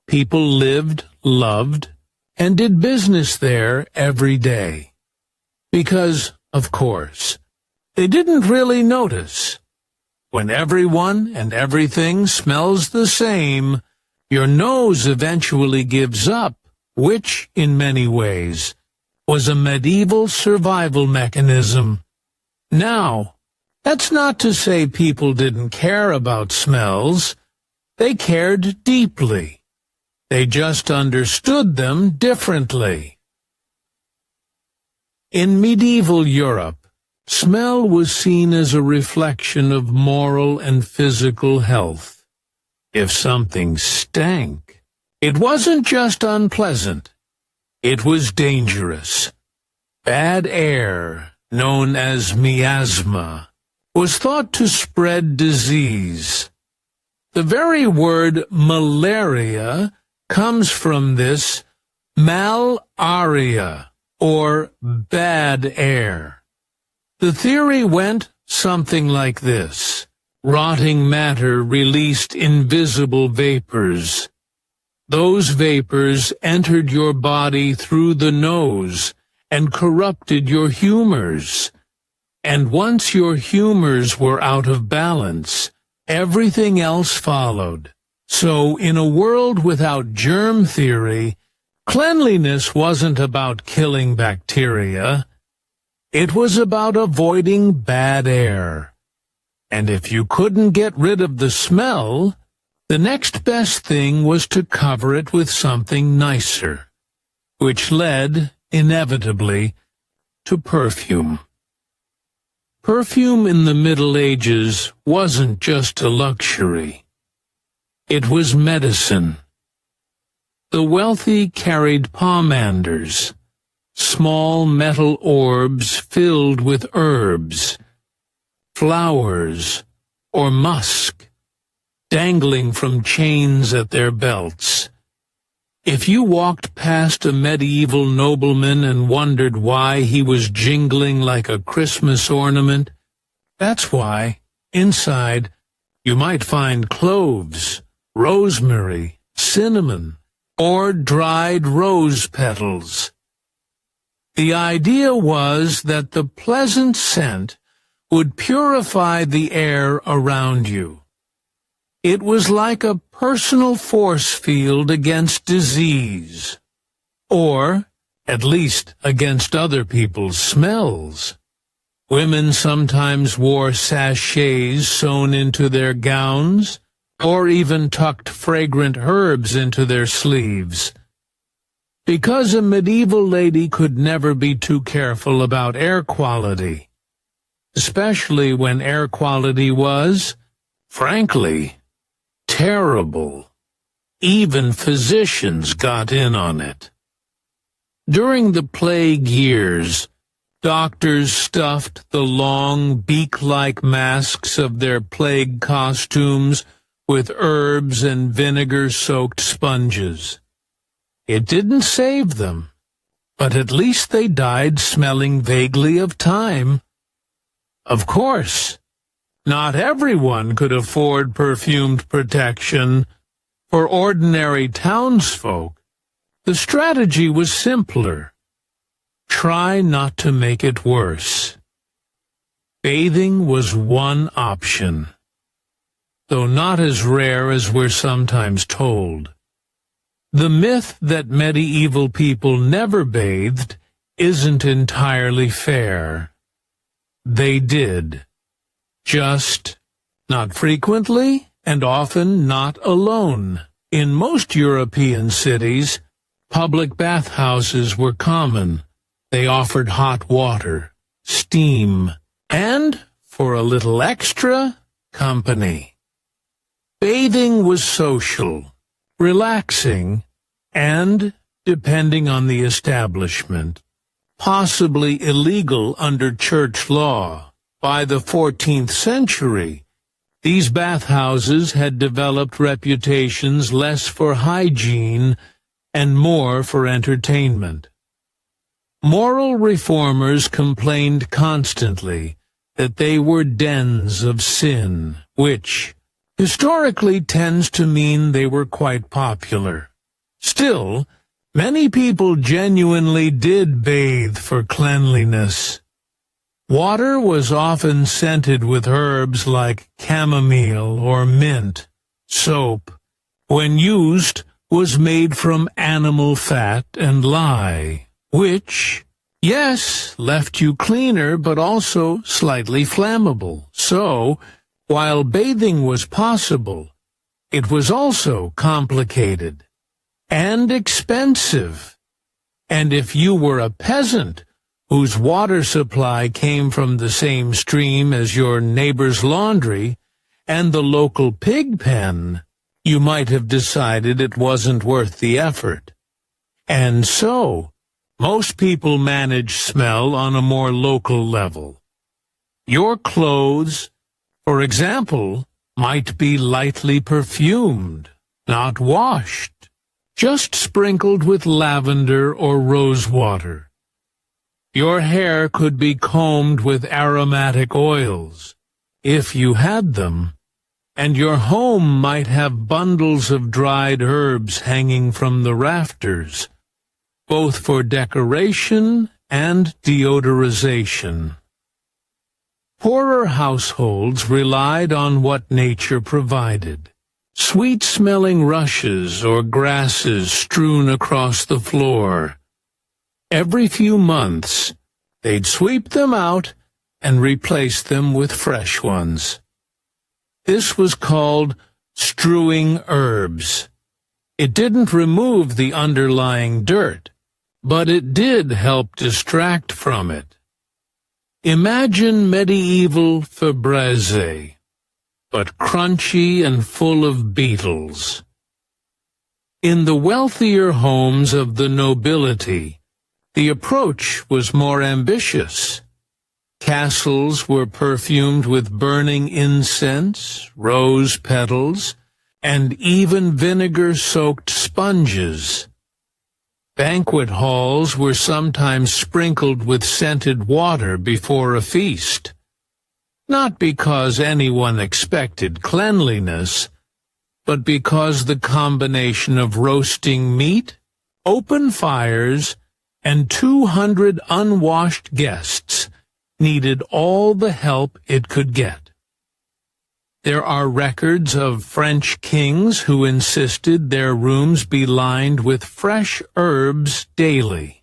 people lived, loved, and did business there every day. Because, of course, they didn't really notice. When everyone and everything smells the same, your nose eventually gives up, which, in many ways, was a medieval survival mechanism. Now, that's not to say people didn't care about smells. They cared deeply. They just understood them differently. In medieval Europe, smell was seen as a reflection of moral and physical health. If something stank, it wasn't just unpleasant. It was dangerous. Bad air, known as miasma, was thought to spread disease. The very word malaria comes from this malaria, or bad air. The theory went something like this. Rotting matter released invisible vapors. Those vapors entered your body through the nose and corrupted your humors. And once your humors were out of balance, everything else followed. So, in a world without germ theory, cleanliness wasn't about killing bacteria. It was about avoiding bad air. And if you couldn't get rid of the smell, the next best thing was to cover it with something nicer, which led, inevitably, to perfume. Perfume in the Middle Ages wasn't just a luxury. It was medicine. The wealthy carried pomanders, small metal orbs filled with herbs, flowers, or musk, dangling from chains at their belts. If you walked past a medieval nobleman and wondered why he was jingling like a Christmas ornament, that's why, inside, you might find cloves, rosemary, cinnamon, or dried rose petals. The idea was that the pleasant scent would purify the air around you. It was like a personal force field against disease, or, at least, against other people's smells. Women sometimes wore sachets sewn into their gowns, or even tucked fragrant herbs into their sleeves. Because a medieval lady could never be too careful about air quality, especially when air quality was, frankly, terrible. Even physicians got in on it. During the plague years, doctors stuffed the long, beak-like masks of their plague costumes with herbs and vinegar-soaked sponges. It didn't save them, but at least they died smelling vaguely of thyme. Of course, not everyone could afford perfumed protection. For ordinary townsfolk, the strategy was simpler. Try not to make it worse. Bathing was one option, though not as rare as we're sometimes told. The myth that medieval people never bathed isn't entirely fair. They did. Just not frequently, and often not alone. In most European cities, public bathhouses were common. They offered hot water, steam, and, for a little extra, company. Bathing was social, relaxing, and, depending on the establishment, possibly illegal under church law. By the 14th century, these bathhouses had developed reputations less for hygiene and more for entertainment. Moral reformers complained constantly that they were dens of sin, which historically tends to mean they were quite popular. Still, many people genuinely did bathe for cleanliness. Water was often scented with herbs like chamomile or mint. Soap, when used, was made from animal fat and lye, which, yes, left you cleaner but also slightly flammable. So, while bathing was possible, it was also complicated and expensive. And if you were a peasant whose water supply came from the same stream as your neighbor's laundry and the local pig pen, you might have decided it wasn't worth the effort. And so, most people manage smell on a more local level. Your clothes, for example, might be lightly perfumed, not washed, just sprinkled with lavender or rose water. Your hair could be combed with aromatic oils, if you had them, and your home might have bundles of dried herbs hanging from the rafters, both for decoration and deodorization. Poorer households relied on what nature provided. Sweet-smelling rushes or grasses strewn across the floor. Every few months, they'd sweep them out and replace them with fresh ones. This was called strewing herbs. It didn't remove the underlying dirt, but it did help distract from it. Imagine medieval Febreze, but crunchy and full of beetles. In the wealthier homes of the nobility, the approach was more ambitious. Castles were perfumed with burning incense, rose petals, and even vinegar-soaked sponges. Banquet halls were sometimes sprinkled with scented water before a feast, not because anyone expected cleanliness, but because the combination of roasting meat, open fires, and 200 unwashed guests needed all the help it could get. There are records of French kings who insisted their rooms be lined with fresh herbs daily.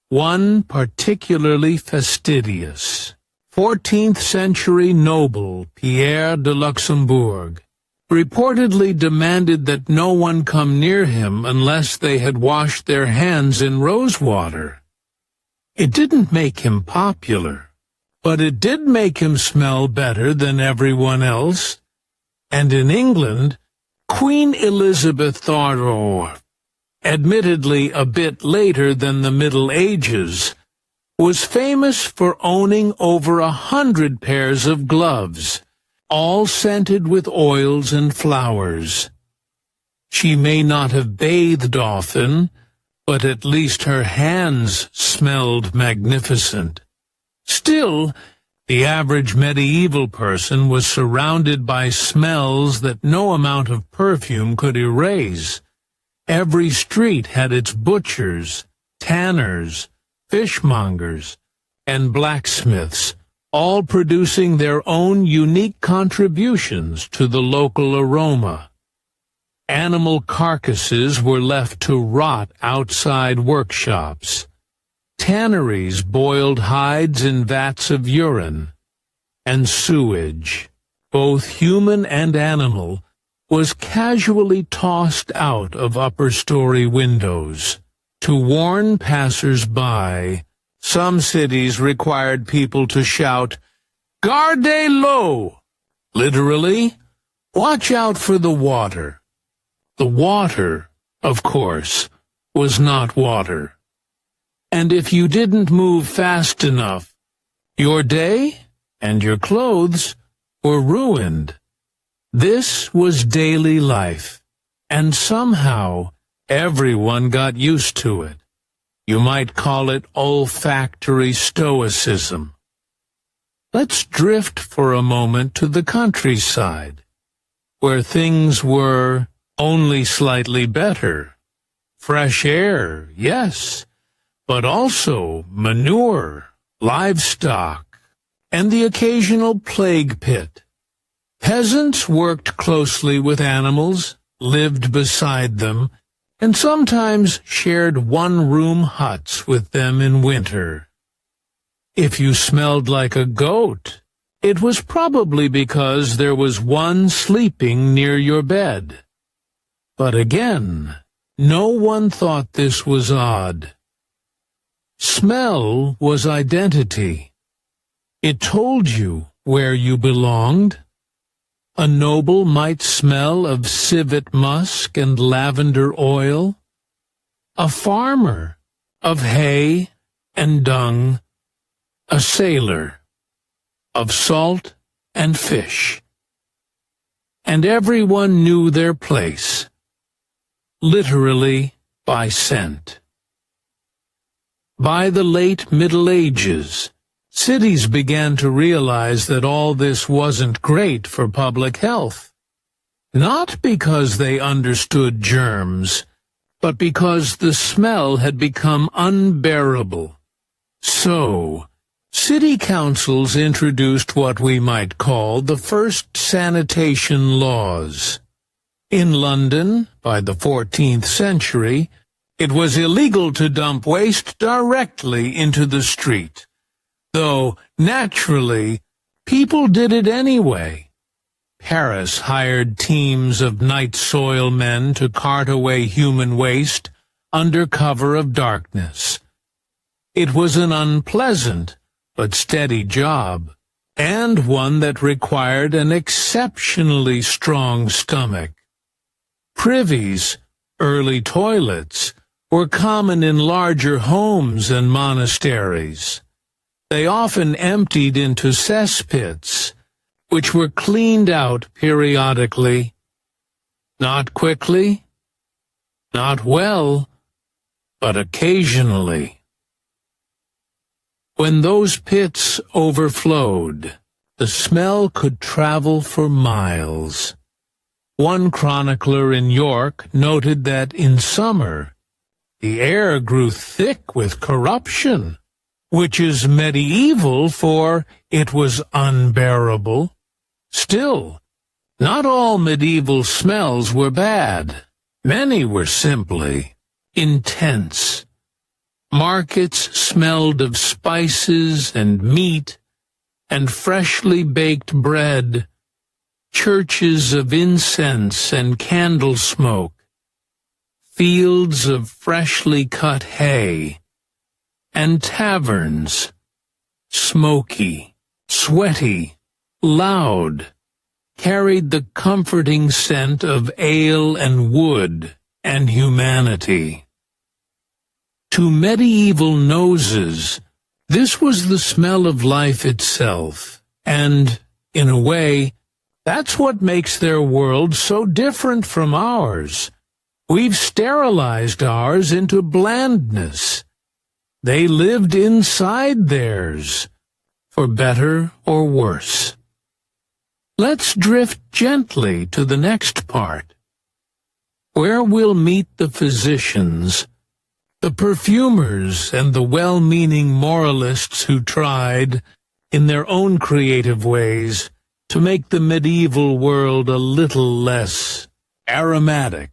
One particularly fastidious, 14th century noble Pierre de Luxembourg reportedly demanded that no one come near him unless they had washed their hands in rose water. It didn't make him popular, but it did make him smell better than everyone else, and in England, Queen Elizabeth thought, admittedly a bit later than the Middle Ages, was famous for owning over 100 pairs of gloves, all scented with oils and flowers. She may not have bathed often, but at least her hands smelled magnificent. Still, the average medieval person was surrounded by smells that no amount of perfume could erase. Every street had its butchers, tanners, fishmongers, and blacksmiths, all producing their own unique contributions to the local aroma. Animal carcasses were left to rot outside workshops. Tanneries boiled hides in vats of urine, and sewage, both human and animal, was casually tossed out of upper-story windows. To warn passers-by, some cities required people to shout, "Gardez l'eau!" Literally, watch out for the water. The water, of course, was not water. and if you didn't move fast enough, your day and your clothes were ruined. This was daily life, and somehow everyone got used to it. You might call it olfactory stoicism. Let's drift for a moment to the countryside, where things were only slightly better. Fresh air, yes, but also manure, livestock, and the occasional plague pit. Peasants worked closely with animals, lived beside them, and sometimes shared one-room huts with them in winter. If you smelled like a goat, it was probably because there was one sleeping near your bed. But again, no one thought this was odd. Smell was identity. It told you where you belonged. A noble might smell of civet musk and lavender oil. A farmer of hay and dung. A sailor of salt and fish. And everyone knew their place, literally by scent. By the late Middle Ages, cities began to realize that all this wasn't great for public health. Not because they understood germs, but because the smell had become unbearable. So, city councils introduced what we might call the first sanitation laws. In London, by the 14th century, it was illegal to dump waste directly into the street, though, naturally, people did it anyway. Paris hired teams of night soil men to cart away human waste under cover of darkness. It was an unpleasant but steady job, and one that required an exceptionally strong stomach. Privies, early toilets, were common in larger homes and monasteries. They often emptied into cesspits, which were cleaned out periodically. Not quickly, not well, but occasionally. When those pits overflowed, the smell could travel for miles. One chronicler in York noted that in summer, the air grew thick with corruption, which is medieval for it was unbearable. Still, not all medieval smells were bad. Many were simply intense. Markets smelled of spices and meat and freshly baked bread, churches of incense and candle smoke, fields of freshly cut hay, and taverns, smoky, sweaty, loud, carried the comforting scent of ale and wood and humanity. To medieval noses, this was the smell of life itself, and, in a way, that's what makes their world so different from ours. We've sterilized ours into blandness. They lived inside theirs, for better or worse. Let's drift gently to the next part, where we'll meet the physicians, the perfumers, and the well-meaning moralists who tried, in their own creative ways, to make the medieval world a little less aromatic.